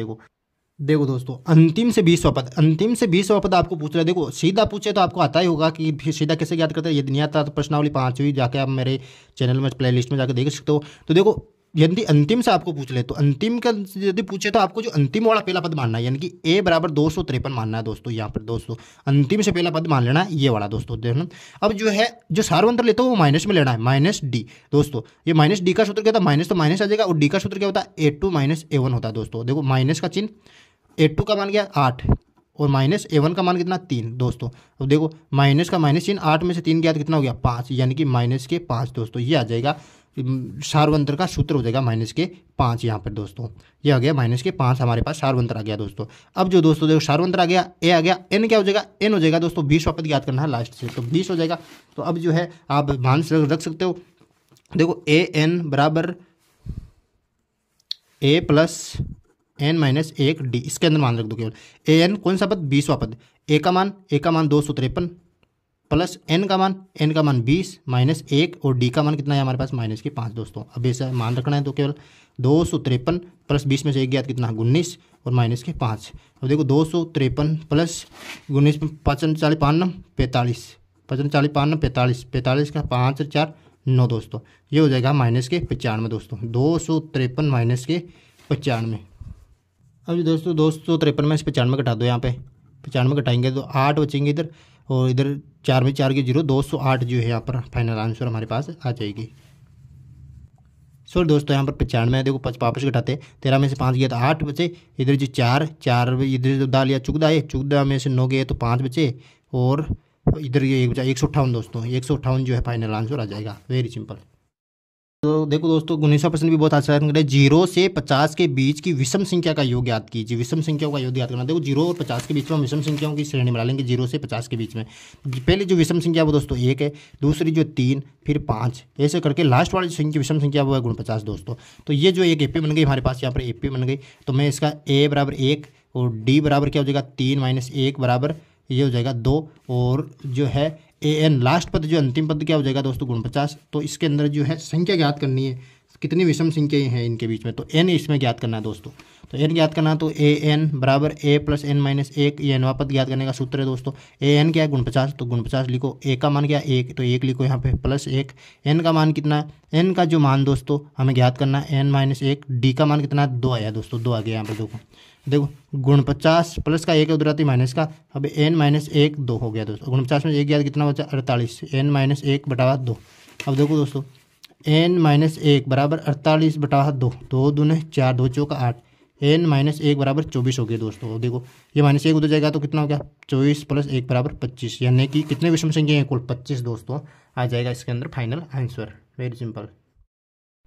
देखो दोस्तों, अंतिम से 20वां पद, अंतिम से 20वां पद आपको पूछ रहा है। देखो सीधा पूछे तो आपको आता ही होगा कि फिर सीधा कैसे ज्ञात करते हैं, यदि नहीं आता तो प्रश्नावली 5वीं जाके आप मेरे चैनल में प्ले लिस्ट में जाकर देख सकते हो। तो देखो यदि अंतिम से आपको पूछ ले तो अंतिम का यदि पूछे तो आपको जो अंतिम वाला पहला पद मानना है, यानी कि A बराबर 253 मानना है दोस्तों। यहाँ पर दोस्तों अंतिम से पहला पद मान लेना है, ये वाला दोस्तों देखना। अब जो है जो सार्वंत्र लेते हो वो माइनस में लेना है, -D दोस्तों। ये -D का सूत्र क्या होता है, माइनस तो माइनस आ जाएगा, और D का सूत्र क्या होता है, A2 - A1 होता है दोस्तों। देखो माइनस का चिन्ह, A2 का मान गया 8 और -A1 का मान कितना 3 दोस्तों। अब देखो माइनस का माइनस चिन्ह, 8 में से 3 गया तो कितना हो गया 5, यानी कि -5 दोस्तों। ये आ जाएगा सार्वंत्र का सूत्र हो जाएगा -5 यहाँ पर दोस्तों। ये आ गया -5 हमारे पास सार्वंत्र आ गया दोस्तों। अब जो दोस्तों देखो सार्वंत्र आ गया, A आ गया, N क्या हो जाएगा, N हो जाएगा दोस्तों 20वां पद याद करना है लास्ट से, तो 20 हो जाएगा। तो अब जो है आप मान से रख सकते हो। देखो AN बराबर A + N - 1D, इसके अंदर मान रख दो केवल। AN कौन सा पद, 20वां पद। A का मान 253 प्लस N का मान 20 -1 और D का मान कितना है हमारे पास -5 दोस्तों। अब ऐसा मान रखना है तो केवल 253 प्लस 20 में से 1 गया कितना 19 और -5। अब देखो 253 प्लस 19 45 5 45 45 5 45 का 5 4 9 दोस्तों। ये हो जाएगा -95 दोस्तों। 253 -95। अब दोस्तों 253 में से 95 घटा दो, यहाँ पे 95 घटाएंगे तो 8 बचेंगे इधर, और इधर 4 में 4 के 0, 208 जो है यहाँ पर फाइनल आंसर हमारे पास आ जाएगी। सॉरी दोस्तों यहाँ पर 95 है, देखो वापस घटाते 13 में से 5 गया तो 8 बचे, इधर जो 4 इधर जो डाल लिया 14 में से 9 गए तो 5 बचे, और इधर ये 1 बचा 158 दोस्तों। 158 जो है फाइनल आंसर आ जाएगा, वेरी सिंपल। तो देखो दोस्तों 19वां प्रश्न भी बहुत आसान है। 0 से 50 के बीच की विषम संख्या का योग याद कीजिए। विषम संख्याओं का योग याद करना। देखो 0 और 50 के बीच में विषम संख्याओं की श्रेणी बना लेंगे। 0 से 50 के बीच में पहले जो विषम संख्या वो दोस्तों 1 है, दूसरी जो 3, फिर 5, ऐसे करके लास्ट वाली संख्या विषम संख्या वो है 49 दोस्तों। तो ये जो एक AP बन गई हमारे पास, यहाँ पर AP बन गई, तो मैं इसका A बराबर 1 और D बराबर क्या हो जाएगा 3 - 1 बराबर ये हो जाएगा 2, और जो है AN लास्ट पद जो अंतिम पद क्या हो जाएगा दोस्तों 49। तो इसके अंदर जो है संख्या ज्ञात करनी है, कितनी विषम संख्याएं हैं इनके बीच में, तो N इसमें ज्ञात करना है दोस्तों। तो N ज्ञात करना, तो AN बराबर A + N - 1, ये नवा पद ज्ञात करने का सूत्र है दोस्तों। AN क्या है 49, तो 49 लिखो। A का मान क्या 1, तो 1 लिखो यहाँ पे +1। N का मान कितना है, N का जो मान दोस्तों हमें ज्ञात करना है N - 1। D का मान कितना है 2 आया दोस्तों, 2 आ गया यहाँ पर। देखो 49 प्लस का 1 उधर आती माइनस का, अब N - 1 2 हो गया दोस्तों। 49 में 1 गया कितना बचा 48, N - 1 बटा 2। अब देखो दोस्तों N - 1 बराबर 48 बटा 2, 2 दूने 4, 2 चौका 8, N - 1 बराबर 24 हो गया दोस्तों। देखो ये -1 उधर जाएगा तो कितना हो गया 24 + 1 बराबर 25, यानी कि कितने विषम संख्या हैं कुल 25 दोस्तों आ जाएगा इसके अंदर फाइनल आंसर, वेरी सिंपल।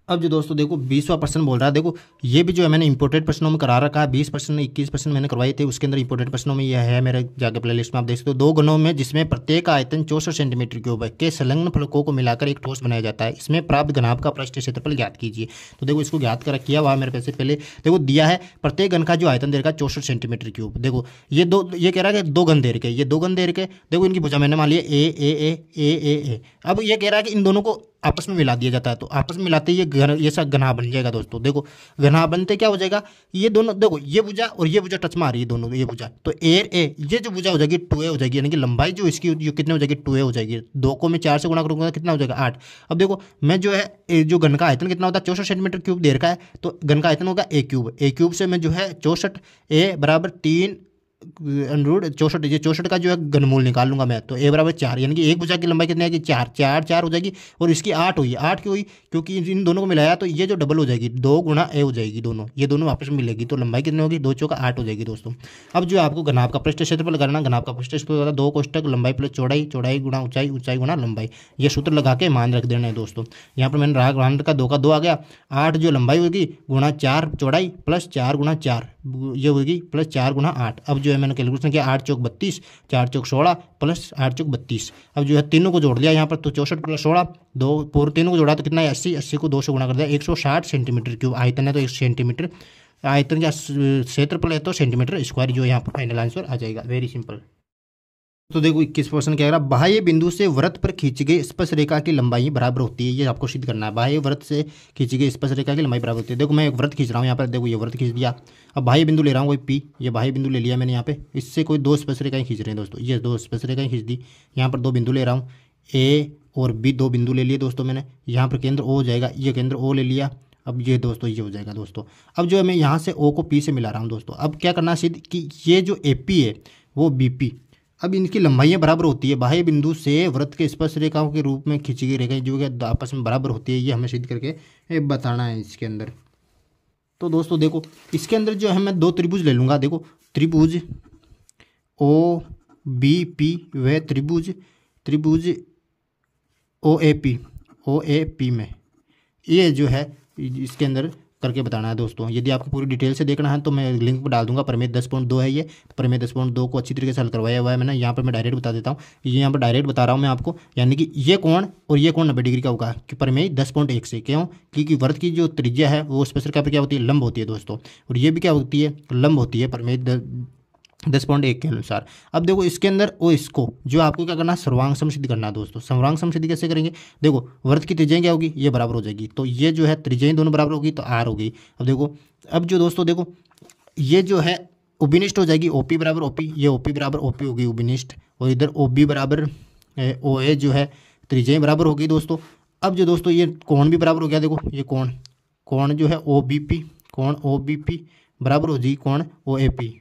अब जो दोस्तों देखो 20वां प्रश्न बोल रहा है। देखो ये भी जो है मैंने इंपोर्टेड प्रश्नों में करा रखा है। 20 प्रश्न 21 प्रश्न मैंने करवाए थे, उसके अंदर इंपोर्टेड प्रश्नों में यह है मेरे जाके प्ले लिस्ट में आप देख सकते हो। 2 घनों में जिसमें प्रत्येक आयतन 64 सेंटीमीटर क्यूब है के संलग्न फलकों को मिलाकर एक ठोस बनाया जाता है, इसमें प्राप्त घनाभ का पृष्ठ क्षेत्रफल ज्ञात कीजिए। तो देखो इसको ज्ञात कर किया हुआ मेरे पैसे पहले। देखो दिया है प्रत्येक घन का जो आयतन दे रखा है 64 सेंटीमीटर क्यूब। देखो ये कह रहा है कि 2 घन दे रखे, ये 2 घन दे रखे। देखो इनकी भुजा मैंने मान लिया ए। अब ये कह रहा है कि इन दोनों को आपस में मिला दिया जाता है, तो आपस में मिलाते ये सब घना बन जाएगा दोस्तों। देखो घना बनते क्या हो जाएगा, ये दोनों देखो ये भुजा और ये भुजा टच मार रही है दोनों, ये भुजा तो ए ये जो भुजा हो जाएगी 2a हो जाएगी, यानी कि लंबाई जो इसकी जो कितने हो जाएगी 2a हो जाएगी। 2 को मैं 4 से गुणा करूँगा कितना हो जाएगा 8। अब देखो मैं जो है जो घन का आयतन कितना होता है 64 सेंटीमीटर क्यूब दे रखा है, तो घन का आयतन होगा a क्यूब से मैं जो है 64 a बराबर 3 √ 64, ये 64 का जो है घनमूल निकाल लूंगा मैं, तो a बराबर 4, यानी कि एक भुजा की लंबाई कितनी आएगी 4 हो जाएगी, और इसकी 8 हुई। 8 क्यों हुई, क्योंकि इन दोनों को मिलाया तो ये जो डबल हो जाएगी 2 गुणा a हो जाएगी दोनों, ये दोनों आपस में मिलेगी, तो लंबाई कितनी होगी 2 चौका 8 हो जाएगी दोस्तों। अब जो आपको घनाभ का पृष्ठ क्षेत्रफल करना, घनाभ का पृष्ठ क्षेत्रफल 2 कोष्टक लंबाई प्लस चौड़ाई, चौड़ाई गुणा ऊंचाई, ऊंचाई गुणा लंबाई, ये सूत्र लगा के मान रख देना है दोस्तों। यहाँ पर मैंने राग का 2 का 2 आ गया, 8 जो लंबाई होगी गुणा 4 चौड़ाई प्लस 4 गुणा 4 ये होगी प्लस 4 गुना 8। अब जो है मैंने कैलकुलेशन किया 8 चौक 32, 4 चौक 16 प्लस 8 चौक 32। अब जो है तीनों को जोड़ लिया यहाँ पर, तो 64 प्लस 16 2 पूरे तीनों को जोड़ा तो कितना है 80, 80 को 2 से गुणा कर दिया 160 सेंटीमीटर क्यूब। आयतन है तो 1 सेंटीमीटर, आयतन का क्षेत्रफल है तो सेंटीमीटर स्क्वायर, जो यहाँ पर फाइनल आंसर आ जाएगा। Very simple. तो देखो 21% क्या कह रहा है, बाह्य बिंदु से वृत्त पर खींची गई स्पर्श रेखा की लंबाई बराबर होती है। ये आपको सिद्ध करना है, बाह्य वृत्त से खींची गई स्पर्श रेखा की लंबाई बराबर होती है। देखो मैं एक वृत्त खींच रहा हूँ यहाँ पर, देखो ये वृत्त खींच दिया। अब बाह्य बिंदु ले रहा हूँ कोई पी, ये बाह्य बिंदु ले लिया मैंने यहाँ पे, इससे कोई 2 स्पर्श रेखाएं खींच रहे हैं दोस्तों, ये 2 स्पर्श रेखाएं खींच दी। यहाँ पर 2 बिंदु ले रहा हूँ, ए और बी 2 बिंदु ले लिए दोस्तों मैंने। यहाँ पर केंद्र ओ हो जाएगा, ये केंद्र ओ ले लिया। अब ये दोस्तों ये हो जाएगा दोस्तों। अब जो है मैं यहाँ से ओ को पी से मिला रहा हूँ दोस्तों। अब क्या करना है सिद्ध कि ये जो ए पी है वो बी पी, अब इनकी लंबाइयाँ बराबर होती है। बाह्य बिंदु से वृत्त के स्पर्श रेखाओं के रूप में खींची गई रेखाएं जो कि आपस में बराबर होती है, ये हमें सिद्ध करके बताना है इसके अंदर। तो दोस्तों देखो इसके अंदर जो है मैं 2 त्रिभुज ले लूँगा। देखो त्रिभुज ओ बी पी व त्रिभुज ओ ए पी में, ये जो है इसके अंदर करके बताना है दोस्तों। यदि आपको पूरी डिटेल से देखना है तो मैं लिंक पर डाल दूंगा। प्रमेय 10.2 है ये, प्रमेय 10.2 को अच्छी तरीके से हल करवाया हुआ है मैंने। यहाँ पर मैं डायरेक्ट बता देता हूँ, ये यहाँ पर डायरेक्ट बता रहा हूँ मैं आपको, यानी कि ये कोण और ये कोण 90 डिग्री का होगा कि प्रमेय 10.1 से। क्यों? क्योंकि वृत्त की जो त्रिज्या है वो स्पर्श रेखा पर क्या होती है, लंब होती है दोस्तों, और ये भी क्या होती है, लंब होती है प्रमेय 10.1 के अनुसार। अब देखो इसके अंदर वो इसको जो आपको क्या करना है, सर्वांग सम सिद्ध करना है दोस्तों। सर्वांग सम सिद्ध कैसे करेंगे, देखो वृत्त की त्रिज्या क्या होगी, ये बराबर हो जाएगी, तो ये जो है त्रिज्याएं दोनों बराबर होगी तो आर होगी। अब देखो अब जो दोस्तों देखो ये जो है उबिनिष्ट हो जाएगी, ओपी बराबर ओपी, ये ओपी बराबर ओपी होगी उबिनिष्ट, और इधर ओबी बराबर ओ ए जो है त्रिज्याएं बराबर होगी दोस्तों। अब जो दोस्तों ये कोण भी बराबर हो गया, देखो ये कोण जो है ओ बी पी, कोण ओ बी पी बराबर हो जाएगी कोण ओ ए पी।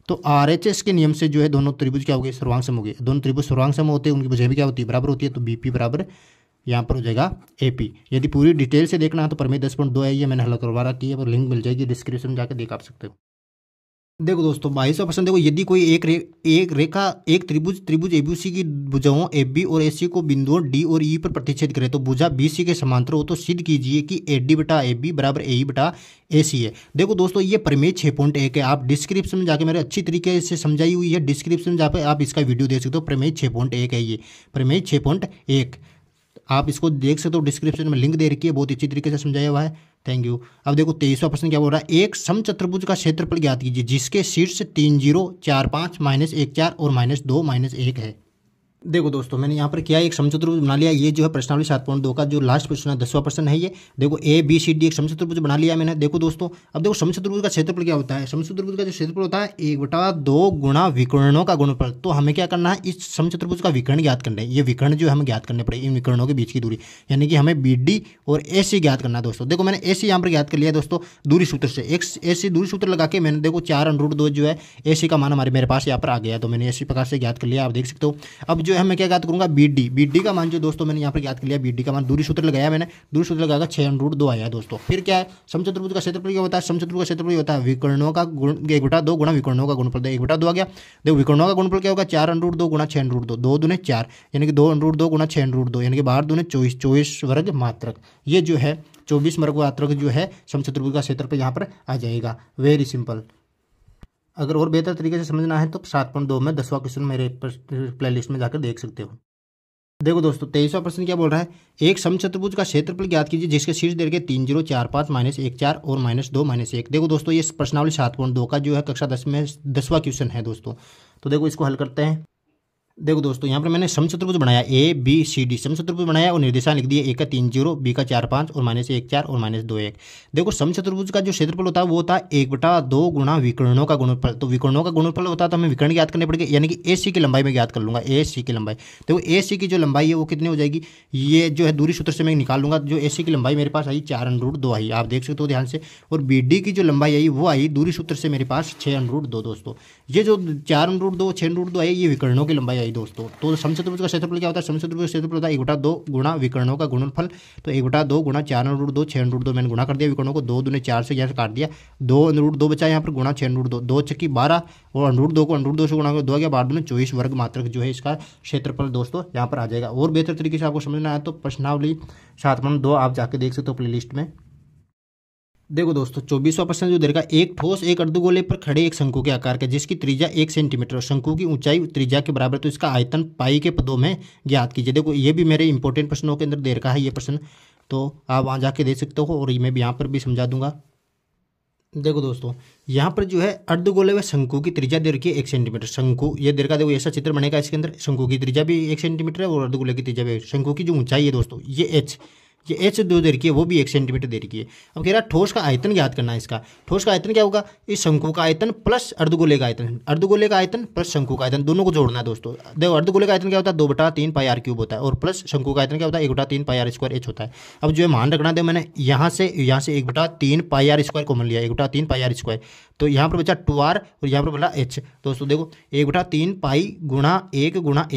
तो RHS के नियम से जो है दोनों त्रिभुज क्या हो गए, सर्वांग सम हो गए। दोनों त्रिभुज सर्वांग सम होते हैं, उनकी भुजाएं भी क्या होती है, बराबर होती है, तो बीपी बराबर यहाँ पर हो जाएगा AP। यदि पूरी डिटेल से देखना है तो प्रमेय 10.2 है, ये मैंने हल करवा रखी है, और लिंक मिल जाएगी डिस्क्रिप्शन में जाकर देख आप सकते हो। देखो दोस्तों 22% देखो, यदि कोई एक त्रिभुज ABC की भुजाओं AB और AC को बिंदुओं D और E पर प्रतिच्छेद करे तो भुजा BC के समांतर हो, तो सिद्ध कीजिए कि AD बटा AB बराबर AE बटा AC है। देखो दोस्तों ये प्रमेय 6.1 है, आप डिस्क्रिप्शन में जाके मेरे अच्छी तरीके से समझाई हुई है, डिस्क्रिप्शन में जाकर आप इसका वीडियो देख सकते हो। प्रमेय 6.1 है, ये प्रमेय 6.1 आप इसको देख सकते हो, डिस्क्रिप्शन में लिंक दे रखी है, बहुत अच्छी तरीके से समझाया हुआ है। Thank you. अब देखो 23वां प्रश्न क्या बोल रहा है, एक समचतुर्भुज का क्षेत्रफल ज्ञात कीजिए जिसके शीर्ष 3 0 4 5 -1 4 और -2 -1 है। देखो दोस्तों मैंने यहाँ पर किया एक समचतुर्भुज बना लिया। ये जो है प्रश्नावली 7.2 का जो लास्ट प्रश्न है 10वां प्रश्न है ये। देखो ABCD एक समचतुर्भुज बना लिया मैंने। देखो दोस्तों अब देखो समचतुर्भुज का क्षेत्रफल क्या होता है, समचतुर्भुज का जो क्षेत्रफल होता है 1/2 गुणा विकर्णों का गुणनफल। तो हमें क्या करना है, इस समचतुर्भुज का विकर्ण ज्ञात करना है। ये विकर्ण जो हमें ज्ञात करने पड़ेगी, इन विकर्णों के बीच की दूरी, यानी कि हमें BD और AC ज्ञात करना है दोस्तों। देखो मैंने AC यहाँ पर ज्ञात कर लिया दोस्तों दूरी सूत्र से। एक AC दूरी सूत्र लगा के मैंने देखो 4√2 जो है AC का मान हमारे मेरे पास यहाँ पर आ गया, तो मैंने इसी प्रकार से ज्ञात कर लिया, आप देख सकते हो। अब जो है मैं क्या ज्ञात करूँगा, BD का मान जो दोस्तों मैंने यहाँ पर ज्ञात कर लिया, BD का मान दूरी सूत्र लगाया मैंने, दूरी सूत्र लगाकर 6√2 आया दोस्तों। फिर क्या है, समचतुर्भुज का क्षेत्रफल क्या होता है, समचतुर्भुज का क्षेत्रफल होता है विकर्णों का गुण 1/2 गुणा विकर्णों का गुणनफल। 1/2 आ गया। देखो विकर्णों का गुणनफल क्या होगा, 4√2 गुणा 6√2, 2 दूने 4 यानी कि 2√2 गुणा 6√2 यानी कि 12 दूने 24, 24 वर्ग मात्रक। ये जो है 24 वर्ग मात्रक जो है समचतुर्भुज का क्षेत्रफल यहाँ पर आ जाएगा। Very simple. अगर और बेहतर तरीके से समझना है तो 7.2 में 10वां क्वेश्चन मेरे प्ले लिस्ट में जाकर देख सकते हो। देखो दोस्तों 23वां प्रश्न क्या बोल रहा है, एक समचतुर्भुज का क्षेत्रफल ज्ञात कीजिए जिसके शीर्ष दे रखे 3 0 4 5 -1 4 और -2 -1। देखो दोस्तों ये प्रश्नावली 7.2 का जो है कक्षा 10 में 10वां क्वेश्चन है दोस्तों। तो देखो इसको हल करते हैं। देखो दोस्तों यहाँ पर मैंने समचतुर्भुज बनाया ABCD समचतुर्भुज बनाया और निर्देशांक लिख दिए, A का 3 0, B का 4 5 और -1 4 और -2 1। देखो समचतुर्भुज का जो क्षेत्रफल होता है वो होता है 1/2 गुणा विकर्णों का गुणनफल। तो विकर्णों का गुणनफल होता है तो हमें विकर्ण ज्ञात करने पड़ेंगे, यानी कि AC की लंबाई में ज्ञात कर लूंगा, AC की लंबाई। देखो AC की जो लंबाई है वो कितनी हो जाएगी, ये जो है दूरी सूत्र से मैं निकाल लूंगा। जो AC की लंबाई मेरे पास आई 4√2 आई, आप देख सकते हो ध्यान से। और BD की जो लंबाई आई वो आई दूरी सूत्र से मेरे पास 6√2 दोस्तों। ये जो 4√2 6√2 आई ये विकर्णों की लंबाई आई दोस्तों। तो समचतुर्भुज का क्षेत्रफल क्या होता है, समचतुर्भुज का क्षेत्रफल होता है 1/2 गुणा विकर्णों का गुणनफल। तो 1/2 गुणा 4√2 6√2 मैंने गुणा कर दिया विकर्णों को, 2 दूने 4 से यहाँ से काट दिया, 2√2 बचा यहाँ पर गुणा 6√2, 2 छक्की 12 और √2 को √2 से गुणा कर 2 गया 12 दूने 24 वर्ग मात्रक जो है इसका क्षेत्रफल दोस्तों यहाँ पर आ जाएगा। और बेहतर तरीके से आपको समझना है तो प्रश्नावली 7.2 आप जाके देख सकते हो प्ले लिस्ट में। देखो दोस्तों 24वां प्रश्न जो दे रखा है, एक ठोस एक अर्धगोले पर खड़े एक शंकु के आकार का जिसकी त्रिज्या 1 सेंटीमीटर और शंकु की ऊंचाई त्रिज्या के बराबर, तो इसका आयतन पाई के पदों में ज्ञात कीजिए। देखो ये भी मेरे इंपॉर्टेंट प्रश्नों के अंदर दे रखा है ये प्रश्न, तो आप वहाँ जाके देख सकते हो और मैं भी यहाँ पर भी समझा दूंगा। देखो दोस्तों यहाँ पर जो है अर्धगोले व शंकु की त्रिज्या दे रखी है 1 सेंटीमीटर। शंकु ये दे रखा, देखो ऐसा चित्र बनेगा इसके अंदर, शंकु की त्रिज्या भी 1 सेंटीमीटर है और अर्धगोले की त्रिज्या भी। शंकु की जो ऊंचाई है दोस्तों ये एच जो दे रखी है वो भी 1 सेंटीमीटर दे रखी है। अब कह रहा है ठोस का आयतन ज्ञात करना है इसका। ठोस का आयतन क्या होगा, इस शंकु का आयतन प्लस अर्धगोले का आयतन, अर्धगोले का आयतन प्लस शंकु का आयतन, दोनों को जोड़ना है दोस्तों। देखो अर्धगोले का आयतन क्या होता है 2/3 पाई r क्यूब होता है और प्लस शंकु का आयतन क्या होता है 1/3 पाई r स्क्वायर h होता है। अब जो है मान रखना है, मैंने यहाँ से 1/3 पाई r स्क्वायर कॉमन लिया, 1/3 पाई r स्क्वायर, तो यहाँ पर बचा 2r और यहाँ पर बोला h। दोस्तों देखो 1/3 पाई गुणा 1 गुणा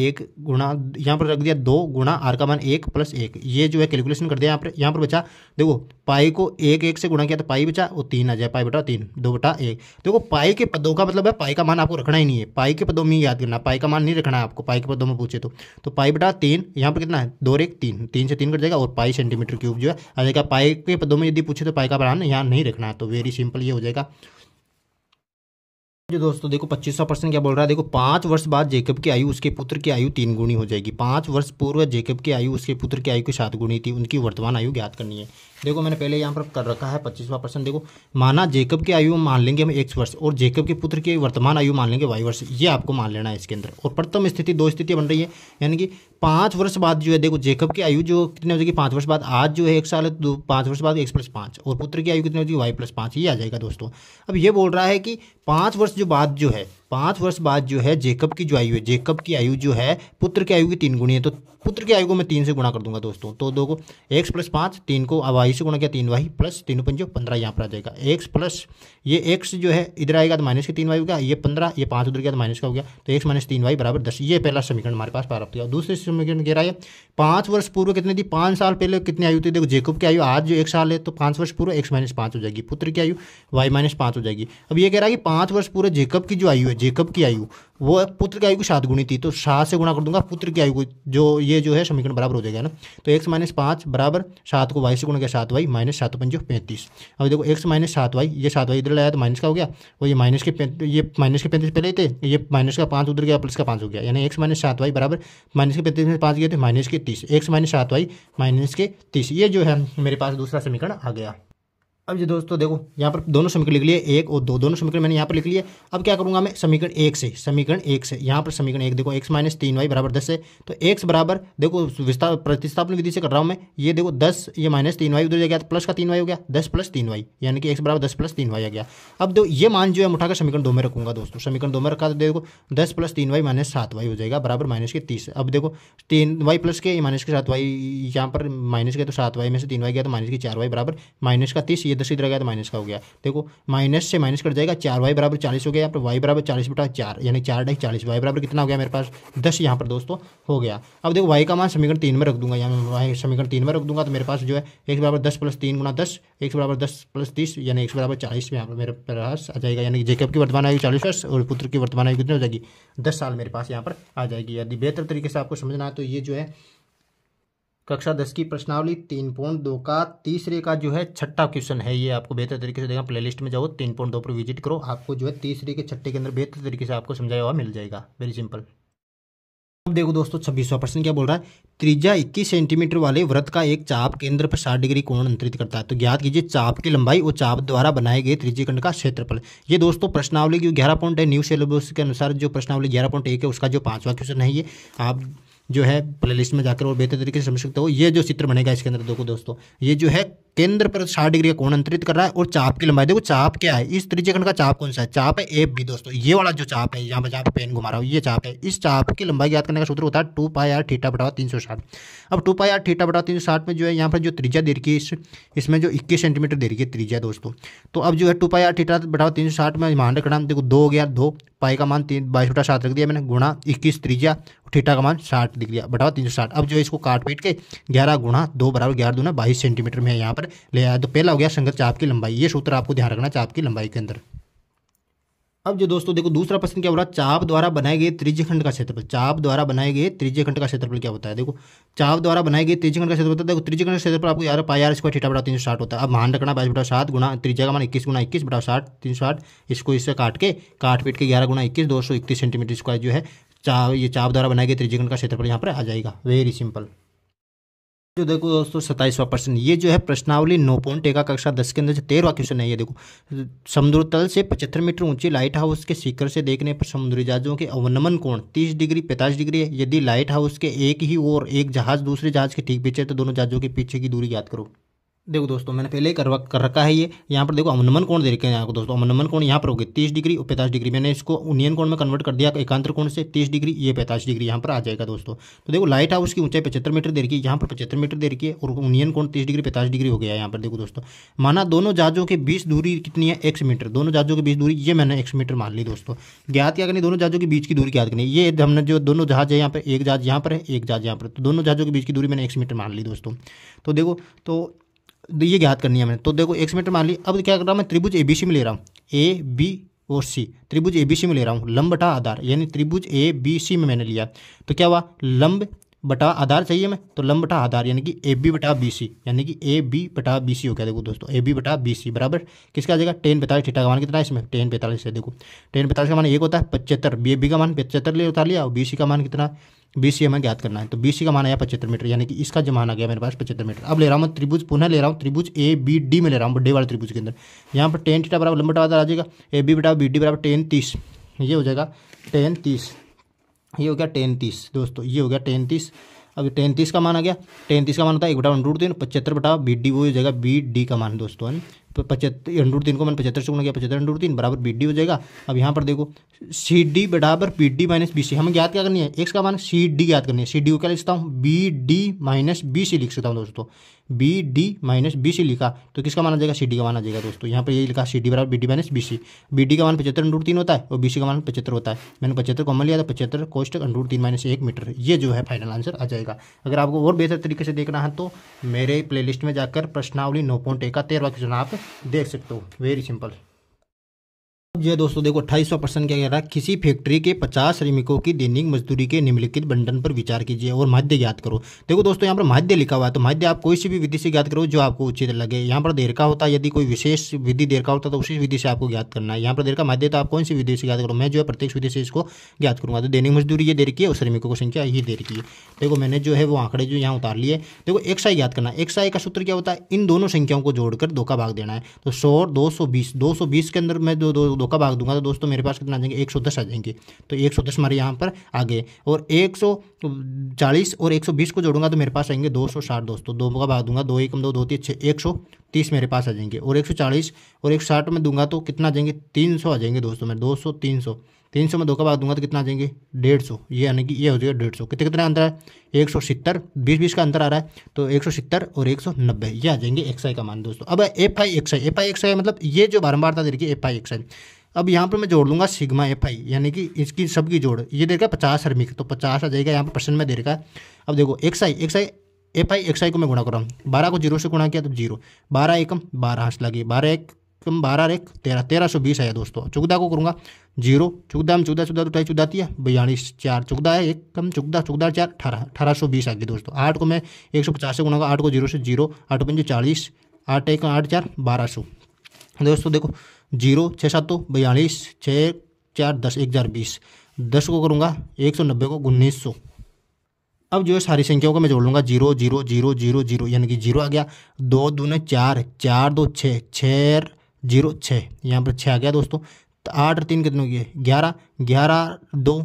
यहाँ पर रख दिया 2 गुणा r का मान 1 + 1, ये जो है कैलकुलेशन कर दिया। यहाँ पर बचा, देखो पाई को 1 से गुणा किया तो पाई बचा और 3 आ जाए, पाई/3 2/1। देखो पाई के पदों का मतलब है पाई का मान आपको रखना ही नहीं है, पाई के पदों में याद करना, पाई का मान नहीं रखना है आपको, पाई के पदों में पूछे तो पाई/3 यहाँ पर कितना है 2 और 1 3, 3 से 3 कट जाएगा और पाई सेंटीमीटर क्यूब जो है आ जाएगा। पाई के पदों में यदि पूछे तो पाई का मान यहाँ नहीं रखना है, तो वेरी सिंपल ये हो जाएगा। जो दोस्तों देखो 25वां प्रश्न क्या बोल रहा है, देखो 5 वर्ष बाद जेकब की आयु उसके पुत्र की आयु 3 गुनी हो जाएगी। 5 वर्ष पूर्व जेकब की आयु उसके पुत्र की आयु के 7 गुनी थी, उनकी वर्तमान आयु ज्ञात करनी है। देखो मैंने पहले यहाँ पर कर रखा है 25वां प्रश्न। देखो माना जेकब की आयु मान लेंगे हम x वर्ष और जेकब के पुत्र की वर्तमान आयु मान लेंगे y वर्ष, ये आपको मान लेना है इसके अंदर। और प्रथम स्थिति 2 स्थितियाँ बन रही है, यानी कि 5 वर्ष बाद जो है देखो जेकब की आयु जो कितनी हो जाएगी 5 वर्ष बाद, आज जो है 1 साल है तो 5 वर्ष बाद x + 5 और पुत्र की आयु कितनी हो जाएगी y + 5, ये आ जाएगा दोस्तों। अब ये बोल रहा है कि 5 वर्ष जो बाद जो है 5 वर्ष बाद जो है जेकब की जो आयु है, जेकब की आयु जो है पुत्र की आयु की 3 गुनी है, तो पुत्र की आयु को मैं 3 से गुणा कर दूंगा दोस्तों। तो देखो x + 5, 3 को y से गुणा किया 3y प्लस 3 × 5 15 यहाँ पर आ जाएगा। x प्लस ये x जो है इधर आएगा तो माइनस के 3y हो गया, ये 15, ये 5 उधर गया तो माइनस का हो गया, तो x - 3y = 10। ये पहला समीकरण हमारे पास प्राप्त हुआ। दूसरे समीकरण कह रहा है 5 वर्ष पूर्व कितनी थी, 5 साल पहले कितनी आयु थी। देखो जेकब की आयु आज जो 1 साल है तो 5 वर्ष पूर्व x - 5 हो जाएगी, पुत्र की आयु y - 5 हो जाएगी। अब ये कह रहा है कि 5 वर्ष पूर्व जेकब की जो आयु है, जेकब की आयु वो पुत्र की आयु की 7 गुनी थी, तो 7 से गुणा कर दूंगा पुत्र की आयु को, जो ये जो है समीकरण बराबर हो जाएगा ना। तो x - 5 बराबर 7 को y से गुणा किया 7y - 7 × 5 = 35। अब देखो x - 7y, ये 7y इधर लाया तो माइनस का हो गया, और ये माइनस के 35 पहले थे, ये माइनस का 5 उधर गया प्लस का 5 हो गया, यानी x - 7y बराबर माइनस के 35 में 5 गए थे माइनस के 30, x - 7y माइनस के 30, ये जो है मेरे पास दूसरा समीकरण आ गया। अब ये दोस्तों देखो यहाँ पर दोनों समीकरण लिख लिए, 1 और 2, दोनों समीकरण मैंने यहाँ पर लिख लिए। अब क्या करूँगा मैं समीकरण 1 से यहाँ पर समीकरण 1 देखो x - 3y = 10 है, तो x बराबर देखो विस्तार प्रतिस्थापन विधि से कर रहा हूँ मैं, ये देखो 10 ये -3y उधर गया तो प्लस का 3y हो गया, 10 + 3y, यानी कि x बराबर 10 + 3y आ गया। अब दो ये मान जो है उठाकर समीकरण 2 में रखूँगा दोस्तों, समीकरण 2 में रखा तो देखो 10 + 3y - 7y हो जाएगा बराबर -30। अब देखो 3y प्लस के माइनस के 7y, यहाँ पर माइनस के तो 7y में से 3y गया तो माइनस की 4y बराबर -30, ये 10 इधर गया तो माइनस का हो गया। देखो माइनस से माइनस कट जाएगा, 4y बराबर 40 हो गया, यहाँ पर y बराबर 40/4, यानी 4 × 40, y बराबर कितना हो गया मेरे पास 10 यहाँ पर दोस्तों हो गया। अब देखो y का मान समीकरण 3 में रख दूंगा, यहाँ y समीकरण 3 में रख दूंगा तो मेरे पास जो है x बराबर 10 + 3 × 10, x बराबर 10 + 30, यानी x बराबर 40 यहाँ पर मेरे पास आ जाएगा, यानी जेकब की वर्तमान आयु 40 वर्ष और पुत्र की वर्तमान आयु कितनी हो जाएगी 10 साल मेरे पास यहाँ पर आ जाएगी। यदि बेहतर तरीके से आपको समझना है तो ये जो है कक्षा 10 की प्रश्नावली 3.2 का तीसरे का जो है छठा क्वेश्चन है, ये आपको बेहतर तरीके से देखा, प्लेलिस्ट में जाओ 3.2 पर विजिट करो, आपको जो है तीसरे के छठे के अंदर बेहतर तरीके से आपको समझाया हुआ मिल जाएगा, वेरी सिंपल। अब देखो दोस्तों 26वां प्रश्न क्या बोल रहा है, त्रिज्या 21 सेंटीमीटर वाले वृत्त का एक चाप केंद्र पर 60 डिग्री कोण अंतरित करता है, तो ज्ञात कीजिए चाप की लंबाई और चाप द्वारा बनाए गए त्रिज्यखंड का क्षेत्रफल। ये दोस्तों प्रश्नावली की 11 पॉइंट है, न्यू सिलेबस के अनुसार जो प्रश्नावली 11.1 है उसका जो 5वां क्वेश्चन है, ये आप जो है प्लेलिस्ट में जाकर और बेहतर तरीके से समझ सकते हो। ये जो चित्र बनेगा इसके अंदर देखो दोस्तों, ये जो है केंद्र पर 60 डिग्री का कोण अंतरित कर रहा है और चाप की लंबाई, देखो चाप क्या है, इस त्रिज्यखंड का चाप कौन सा है, चाप है AB दोस्तों, ये वाला जो चाप है यहाँ पर जहाँ पे पेन घुमा रहा हूँ ये चाप है, इस चाप की लंबाई ज्ञात करने का सूत्र होता है 2πr θ/360। अब 2πr θ/360 में जो है यहाँ पर जो त्रिज्या दे रखी है इसमें जो 21 सेंटीमीटर दे रखी है त्रिज्या दोस्तों, तो अब जो है 2πr θ/360 में मान रखना, देखो 2 हो गया, 2 पाई का मान 22/7 रख दिया मैंने, गुणा 21 त्रिज्या, थीटा का मान 60 डिग्री बटा 360। अब जो है इसको काट पीट के 11 × 2 = 11 दूना 22 सेंटीमीटर में यहाँ पर ले आया, तो पहला हो गया संगत चाप की लंबाई, ये सूत्र आपको ध्यान रखना चाप की लंबाई के अंदर। अब जो दोस्तों देखो दूसरा प्रश्न क्या हो रहा है, चाप द्वारा बनाए गए त्रिज्यखंड का क्षेत्रफल। चाप द्वारा बनाए गए त्रिज्यखंड का क्षेत्रफल क्या होता है। देखो चाप द्वारा बनाए गए त्रिज्यखंड का क्षेत्रफल, देखो त्रिज्यखंड का क्षेत्रफल आपको यार पाई आर स्क्वायर थीटा बटा 360 होता है। अब मान रखना 22/7 गुणा त्रिज्या का मान 21 गुणा 21 बटा 60 360, इसको इससे काट पीट के 11 गुणा 21 231 सेंटीमीटर स्क्वायर जो है ये चाप द्वारा बनाए गए त्रिज्यखंड का क्षेत्रफल यहाँ पर आ जाएगा। Very simple. जो देखो दोस्तों 27वां प्रश्न, ये जो है प्रश्नावली 9.1 कक्षा 10 के अंदर 13वां क्वेश्चन है। ये देखो समुद्र तल से 75 मीटर ऊंची लाइट हाउस के शिखर से देखने पर समुद्री जहाजों के अवनमन कोण 30 डिग्री 45 डिग्री है। यदि लाइट हाउस के एक ही ओर एक जहाज दूसरे जहाज के ठीक पीछे तो दोनों जहाजों के पीछे की दूरी ज्ञात करो। देखो दोस्तों मैंने पहले ही कर रखा है ये। यहाँ पर देखो अवनमन कोण दे रखे हैं यहाँ को दोस्तों। अवनमन कोण यहाँ पर हो गए 30 डिग्री और 45 डिग्री। मैंने इसको उन्नयन कोण में कन्वर्ट कर दिया एकांतर कोण से 30 डिग्री, ये 45 डिग्री यहाँ पर आ जाएगा दोस्तों। तो देखो लाइट हाउस की ऊंचाई 75 मीटर दे रखी है, यहाँ पर 75 मीटर दे रखी है और उन्नयन कोण 30 डिग्री 45 डिग्री हो गया यहाँ पर। देखो दोस्तों माना दोनों जहाजों के बीच दूरी कितनी है, x मीटर। दोनों जहाजों के बीच दूरी ये मैंने x मीटर मान ली दोस्तों। ज्ञात क्या करनी, दोनों जहाजों के बीच की दूरी ज्ञात करनी। ये हमने जो दोनों जहाज है यहाँ पर, एक जहाज यहाँ पर है एक जहाज यहाँ पर, तो दोनों जहाजों के बीच की दूरी मैंने x मीटर मान ली दोस्तों। तो देखो तो ये ज्ञात करनी है मैंने। तो देखो x मीटर मान ली। अब क्या कर रहा हूँ मैं, त्रिभुज ABC में ले रहा हूँ, AB और C। त्रिभुज ABC में ले रहा हूँ, लंब बटा आधार यानी त्रिभुज ABC में मैंने लिया। तो क्या हुआ, लंब बटा आधार चाहिए मैं, तो लंब बटा आधार यानी कि AB बटा BC, यानी कि AB बटा BC हो गया। देखो दोस्तों AB बटा BC बराबर किसका आ जाएगा, tan 45 थीटा का मान कितना है इसमें, tan 45 है। देखो tan 45 का मान एक होता है 75, AB का मान 75 ले उतार लिया और BC का मान कितना, BC हमें ज्ञात करना है। तो BC का मान आया 75 मीटर, यानी कि इसका जो मान आ गया मेरे पास 75 मीटर। अब ले रहा हूँ मैं त्रिभुज, पुनः ले रहा हूँ त्रिभुज ABD में ले रहा हूँ, बड़े वाले त्रिभुज के अंदर। यहाँ पर tan थीटा बराबर लंब बटा आधार आ जाएगा, AB बटा BD बराबर tan 30, ये हो जाएगा tan 30, ये हो गया tan 30 दोस्तों, ये हो गया tan 30। अब tan 30 का मान आ गया, tan 30 का मान होता है 1/√3, 75 बटा BD वो हो जाएगा BD का मान दोस्तों है। 75/3 को मैंने 75 से गुणा किया, 75/3 बराबर BD हो जाएगा। अब यहाँ पर देखो CD बराबर BD माइनस BC, हमें ज्ञात क्या करनी है, x का मान CD ज्ञात करनी है। CD को क्या लिख सकता हूँ, BD माइनस BC लिख सकता हूँ दोस्तों। BD माइनस BC लिखा तो किसका मान आ जाएगा, CD का मान आ जाएगा दोस्तों। यहाँ पर ये लिखा CD बराबर BD माइनस BC। BD का मान 75/3 होता है और BC का मान 75 होता है। मैंने 75 कॉमन लिया था, 75 कोष्टक √3 माइनस 1 मीटर, ये जो है फाइनल आंसर आ जाएगा। अगर आपको और बेहतर तरीके से देखना है तो मेरे प्लेलिस्ट में जाकर प्रश्नावली 9.1 का 13वां क्वेश्चन आप देख सकते हो। Very simple. अब ये दोस्तों देखो 28वां प्रश्न क्या कह रहा है, किसी फैक्ट्री के 50 श्रमिकों की दैनिक मजदूरी के निम्नलिखित बंटन पर विचार कीजिए और माध्य ज्ञात करो। देखो दोस्तों यहाँ पर माध्य लिखा हुआ है, तो माध्य आप कोई सी भी विधि से ज्ञात करो जो आपको उचित लगे। यहाँ पर देर का होता है, यदि कोई विशेष विधि देर का होता है तो उसी विधि से आपको ज्ञात करना है। यहाँ पर देर का माध्य तो आप कौन सी विधि से ज्ञात करो, मैं जो है प्रत्येक विधि से इसको ज्ञात करूँगा। तो दैनिक मजदूरी ये देर की है और श्रमिकों की संख्या ये देर की है। देखो मैंने जो है वो आंकड़े जो यहाँ उतार लिए। देखो XI ज्ञात करना है, XI का सूत्र क्या होता है, इन दोनों संख्याओं को जोड़कर 2 का भाग देना है। तो 100 और 220, 220 के अंदर मैं 2 का भाग दूंगा तो दोस्तों मेरे पास कितना आ जाएंगे, 110 आ जाएंगे। तो 110 हमारे यहाँ पर आ गए और 140 और 120 को जोड़ूंगा तो मेरे पास आएंगे 260 दोस्तों। 2 का भाग दूंगा, 2 एकम 2 2 3 130 मेरे पास आ जाएंगे और 140 और 160 में दूंगा तो कितना आ जाएंगे, 300 आ जाएंगे दोस्तों। मैं 200 300 में 2 का भाग दूंगा तो कितना आ जाएंगे, 150, ये यानी कि ये हो जाएगा 150। कितना अंतर है, 170, 20 का अंतर आ रहा है तो 170 और 190 ये आ जाएंगे XI का मान दोस्तों। अब FI XI मतलब ये जो बारंबारता दे रखी है FI XI। अब यहाँ पर मैं जोड़ लूँगा सिग्मा FI, यानी कि इसकी सबकी जोड़, ये दे रखा है 50 श्रमिक तो 50 आ जाएगा यहाँ पर प्रश्न में दे रखा है। अब देखो FI XI को मैं गुणा कर रहा हूँ, 12 को 0 से गुणा किया तो 0, 12 एकम 12 हंस लगे, 12 एकम 12 एक 13, 1320 आया दोस्तों। 14 को करूँगा 0, 14 में 14 14 उठाई 14 है 42, 4 14 है 1 कम 14 14 4 18, 1820 आ गई दोस्तों। 8 को मैं 150 से गुणा, 8 को 0 से 0, 8 5 40, 8 1 8 4 1200 दोस्तों। देखो 0 6 7 42, 6 4 10 1020, 10 को करूँगा 190 को 1900। अब जो है सारी संख्याओं को मैं जोड़ लूँगा 0 0 0 0 0 यानी कि 0 आ गया, 2 दूने 4, 4 2 6, 6 0 6, यहाँ पर 6 आ गया दोस्तों। 8 और 3 कितने हो गए 11, 11 2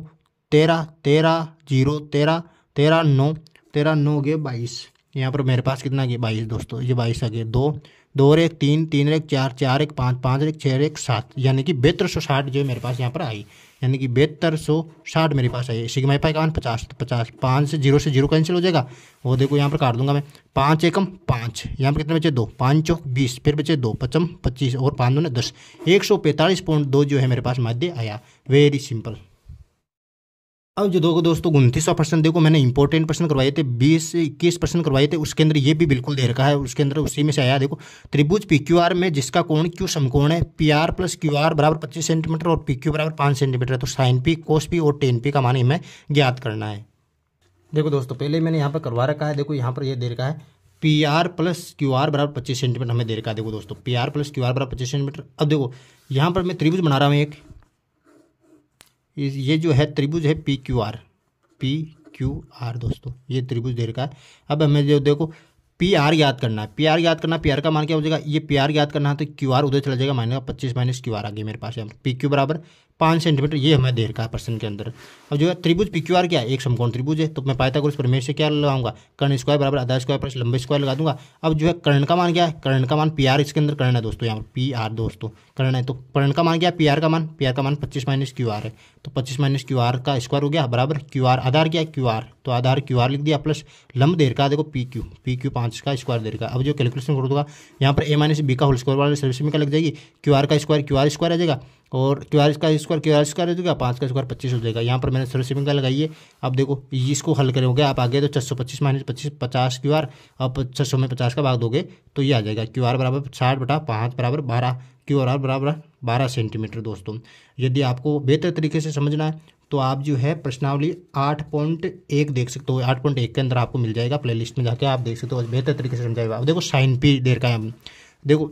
13, 13 0 13, 13 9, 13 9 हो गए 22, यहाँ पर मेरे पास कितना आ गया 22 दोस्तों, ये 22 आ गए। 2 2 और 1 3, 3 और 1 4, 4 1 5, 5 और 1 6 और 1 7, यानी कि 7260 जो मेरे पास यहाँ पर आई, यानी कि 7260 मेरे पास आई। सिग्मा FI का मान 50, तो 50, 5 से 0 कैंसिल हो जाएगा, वो देखो यहाँ पर काट दूंगा मैं, 5 एकम 5, यहाँ पर कितने बचे 2, 5 चौक 20, फिर बचे 2 पचम 25 और 5 दूने 10, 145.2 जो है मेरे पास माध्य आया। Very simple. अब जो देखो दोस्तों 29वां प्रश्न देखो मैंने इंपॉर्टेंट प्रश्न करवाए थे 20-21 प्रश्न करवाए थे, उसके अंदर ये भी बिल्कुल दे रखा है, उसके अंदर उसी में से आया। देखो त्रिभुज PQR में जिसका कोण Q समकोण है, PR प्लस QR बराबर 25 सेंटीमीटर और PQ बराबर 5 सेंटीमीटर है, तो साइन P cos P और टेन P का मान हमें ज्ञात करना है। देखो दोस्तों पहले मैंने यहाँ पर करवा रखा है, देखो यहाँ पर ये दे रखा है PR प्लस QR बराबर 25 सेंटीमीटर हमें दे रखा है। देखो दोस्तों PR प्लस QR बराबर 25 सेंटीमीटर। अब देखो यहाँ पर मैं त्रिभुज बना रहा हूँ एक, ये जो है त्रिभुज है PQR दोस्तों, ये त्रिभुज दे रखा है। अब हमें जो देखो PR याद करना है, PR याद करना, PR का मान क्या हो जाएगा, ये PR याद करना है तो QR उधर चला जाएगा, माइनस 25 माइनस QR आ गया मेरे पास यहाँ पर। PQ बराबर 5 सेंटीमीटर, ये हमें दे रखा है प्रश्न के अंदर। अब जो है त्रिभुज PQR क्या है, एक समकोण त्रिभुज है, तो मैं पाइथागोरस प्रमेय से क्या लगाऊंगा, कर्ण स्क्वायर बराबर आधा स्क्वायर प्लस लंबे स्क्वायर लगा दूंगा। अब जो है कर्ण का मान क्या है, कर्ण का मान PR, इसके अंदर कर्ण है दोस्तों, यहाँ पर PR दोस्तों कर्ण है, तो कर्ण का मान क्या है, PR का मान 25 माइनस QR है, तो 25 माइनस QR का स्क्वायर हो गया बराबर QR, आधार क्या है QR, तो आधार QR लिख दिया, प्लस लंब दे रखा है देखो PQ 5 का स्क्वायर दे रखा है। अब जो कैलकुलेशन कर दूंगा यहाँ पर a माइनस बी का होल स्क्वायर वाले सर्विस का लग जाएगी, QR का स्क्वायर QR स्क्वायर आ जाएगा, और QR का स्क्वायर हो जाएगा, 5 का स्क्वायर 25 हो जाएगा। यहाँ पर मैंने सर्विसिंग का लगाई है। अब देखो इसको हल करोगे आप आगे, तो 625 माइनस 25 50 QR, अब 600 में 50 का भाग दोगे तो ये आ जाएगा QR बराबर 60/5 बराबर 12, QR बराबर 12 सेंटीमीटर दोस्तों। यदि आपको बेहतर तरीके से समझना है तो आप जो है प्रश्नावली 8.1 देख सकते हो, 8.1 के अंदर आपको मिल जाएगा, प्लेलिस्ट में जाके आप देख सकते हो, बेहतर तरीके से समझाएगा। अब देखो साइन P दे रखा है, देखो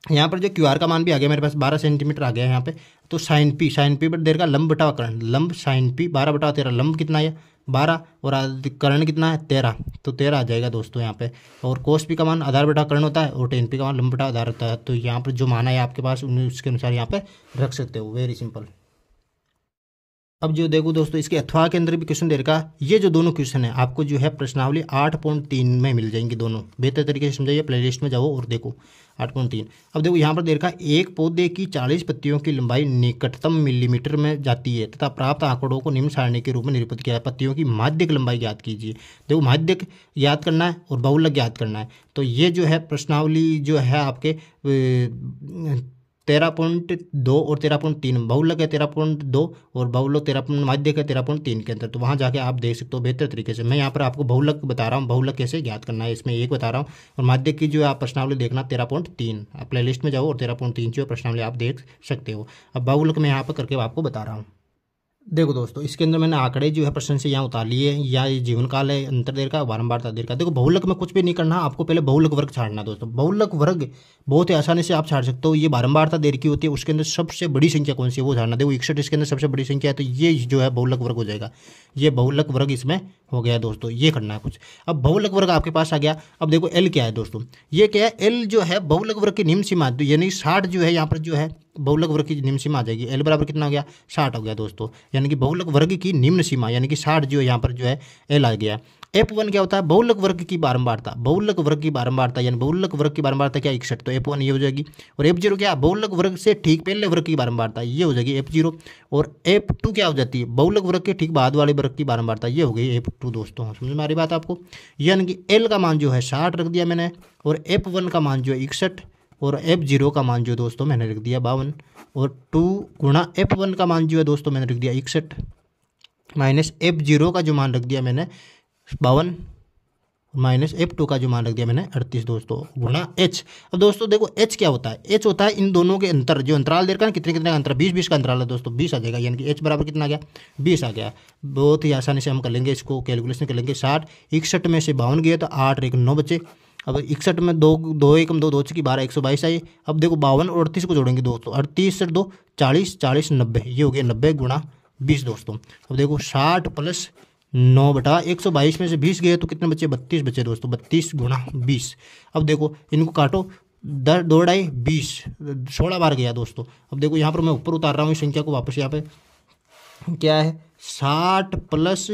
यहाँ पर जो QR का मान भी आ गया मेरे पास 12 सेंटीमीटर आ गया है यहाँ पे, तो साइन P पर देर का लंब बटा कर्ण, लंब साइन P 12/13, लंब कितना है 12 और कर्ण कितना है 13, तो 13 आ जाएगा दोस्तों यहाँ पे। और कोस P का मान आधार बटा कर्ण होता है और टेन P का मान लंब बटा आधार होता है, तो यहाँ पर जो मान है आपके पास उसके अनुसार यहाँ पे रख सकते हो, वेरी सिंपल। अब जो देखो दोस्तों इसके अथवा के अंदर भी क्वेश्चन दे रखा, ये जो दोनों क्वेश्चन है आपको जो है प्रश्नावली 8.3 में मिल जाएंगे दोनों, बेहतर तरीके से समझाइए, प्लेलिस्ट में जाओ और देखो 8.3। अब देखो यहाँ पर दे रखा एक पौधे की 40 पत्तियों की लंबाई निकटतम मिलीमीटर में जाती है तथा प्राप्त आंकड़ों को निम्न सारणी के रूप में निरूपित किया है, पत्तियों की माध्यक लंबाई ज्ञात कीजिए। देखो माध्यक याद करना है और बहुलक याद करना है, तो ये जो है प्रश्नावली जो है आपके 13.2 और 13.3, बहुलक है 13.2 और बहुलक 13 माध्यक है 13.3 के अंदर, तो वहाँ जाके आप देख सकते हो बेहतर तरीके से। मैं यहाँ पर आपको बहुलक बता रहा हूँ, बहुलक कैसे ज्ञात करना है इसमें एक बता रहा हूँ, और माध्यक की जो आप प्रश्नावली देखना 13.3, आप प्ले लिस्ट में जाओ और 13.3 जो प्रश्नावली आप देख सकते हो। अब बहुलक मैं यहाँ पर करके आपको बता रहा हूँ। देखो दोस्तों इसके अंदर मैंने आंकड़े जो है प्रश्न से यहाँ उतार लिए, या ये जीवन काल है, अंतर देर का, बारंबारता देर का। देखो बहुलक में कुछ भी नहीं करना, आपको पहले बहुलक वर्ग छाड़ना दोस्तों। बहुलक वर्ग बहुत ही आसानी से आप छाड़ सकते हो, ये बारंबारता देर की होती है, उसके अंदर सबसे बड़ी संख्या कौन सी है वो छाड़ना। देखो 61 इसके अंदर सबसे बड़ी संख्या है, तो ये जो है बहुलक वर्ग हो जाएगा, ये बहुलक वर्ग इसमें हो गया दोस्तों, ये करना है कुछ। अब बहुलक वर्ग आपके पास आ गया। अब देखो L क्या है दोस्तों, ये क्या है, L जो है बहुलक वर्ग की निम्न सीमा, यानी 60 जो है यहाँ पर जो है बहुलक वर्ग की निम्न सीमा आ जाएगी। L बराबर कितना हो गया 60 हो गया दोस्तों, यानी कि बहुलक वर्ग की निम्न सीमा यानी कि 60 जो है यहाँ पर जो है L आ गया। F1 क्या होता है, बहुलक वर्ग की बारंबारता, बहुलक वर्ग की बारंबारता यानी बहुलक वर्ग की बारंबारता क्या 61, तो F1 ये हो जाएगी। और F0 क्या, बहुलक वर्ग से ठीक पहले वर्ग की बारंबारता, ये हो जाएगी F0। और F2 क्या हो जाती है, बहुलक वर्ग के ठीक बाद वाले वर्ग की बारंबारता, ये हो गई F2 दोस्तों। समझ में आ रही बात आपको, यानी कि L का मान जो है 60 रख दिया मैंने, और F1 का मान जो है 61, और F0 का मान जो दोस्तों मैंने रख दिया 52, और 2 गुणा F1 का मान जो है दोस्तों मैंने रख दिया 61, माइनस F0 का जो मान रख दिया मैंने 52, माइनस F2 का जो मान रख दिया मैंने 38 दोस्तों, गुणा H। अब दोस्तों देखो H क्या होता है, H होता है इन दोनों के अंतर, जो अंतराल दे रखा है कितने कितने का अंतर, 20-20 का अंतराल है दोस्तों, 20 आ जाएगा, यानी कि H बराबर कितना आ गया 20 आ गया। बहुत ही आसानी से हम कर लेंगे इसको, कैलकुलेशन कर लेंगे। 60 61 में से 52 गए तो 8 और 1 9 बचे। अब 61 में 2 एकम 2 2 की 12 122 आई। अब देखो 52 और 38 को जोड़ेंगे दोस्तों, 38 से 2 40 40 90, ये हो गया 90 गुणा 20 दोस्तों। अब देखो 60 प्लस 9/122 में से 20 गए तो कितने बचे 32 बचे दोस्तों, 32 गुणा 20। अब देखो इनको काटो, 10 2 ढाई 20, 16 बार गया दोस्तों। अब देखो यहाँ पर मैं ऊपर उतार रहा हूँ इस संख्या को वापस, यहाँ पे क्या है 60 प्लस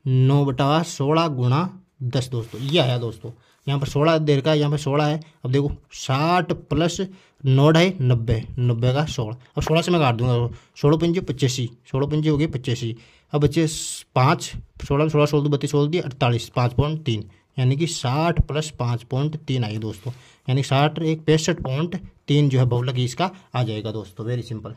9/16 गुणा 10 दोस्तों, ये आया दोस्तों। यहाँ पर 16 देर का, यहाँ पर 16 है। अब देखो 60 प्लस 9 ढाई 90, 90 का 16, अब 16 से मैं काट दूंगा, 16 पंजे 85, 16 पंजे हो गए 85। अब बच्चे 5, 16 16 16 32 16 दिए 48, 5.3, यानी कि 60 प्लस 5.3 आई दोस्तों, यानी 60 एक 65.3 जो है बहुलक इसका आ जाएगा दोस्तों, वेरी सिंपल।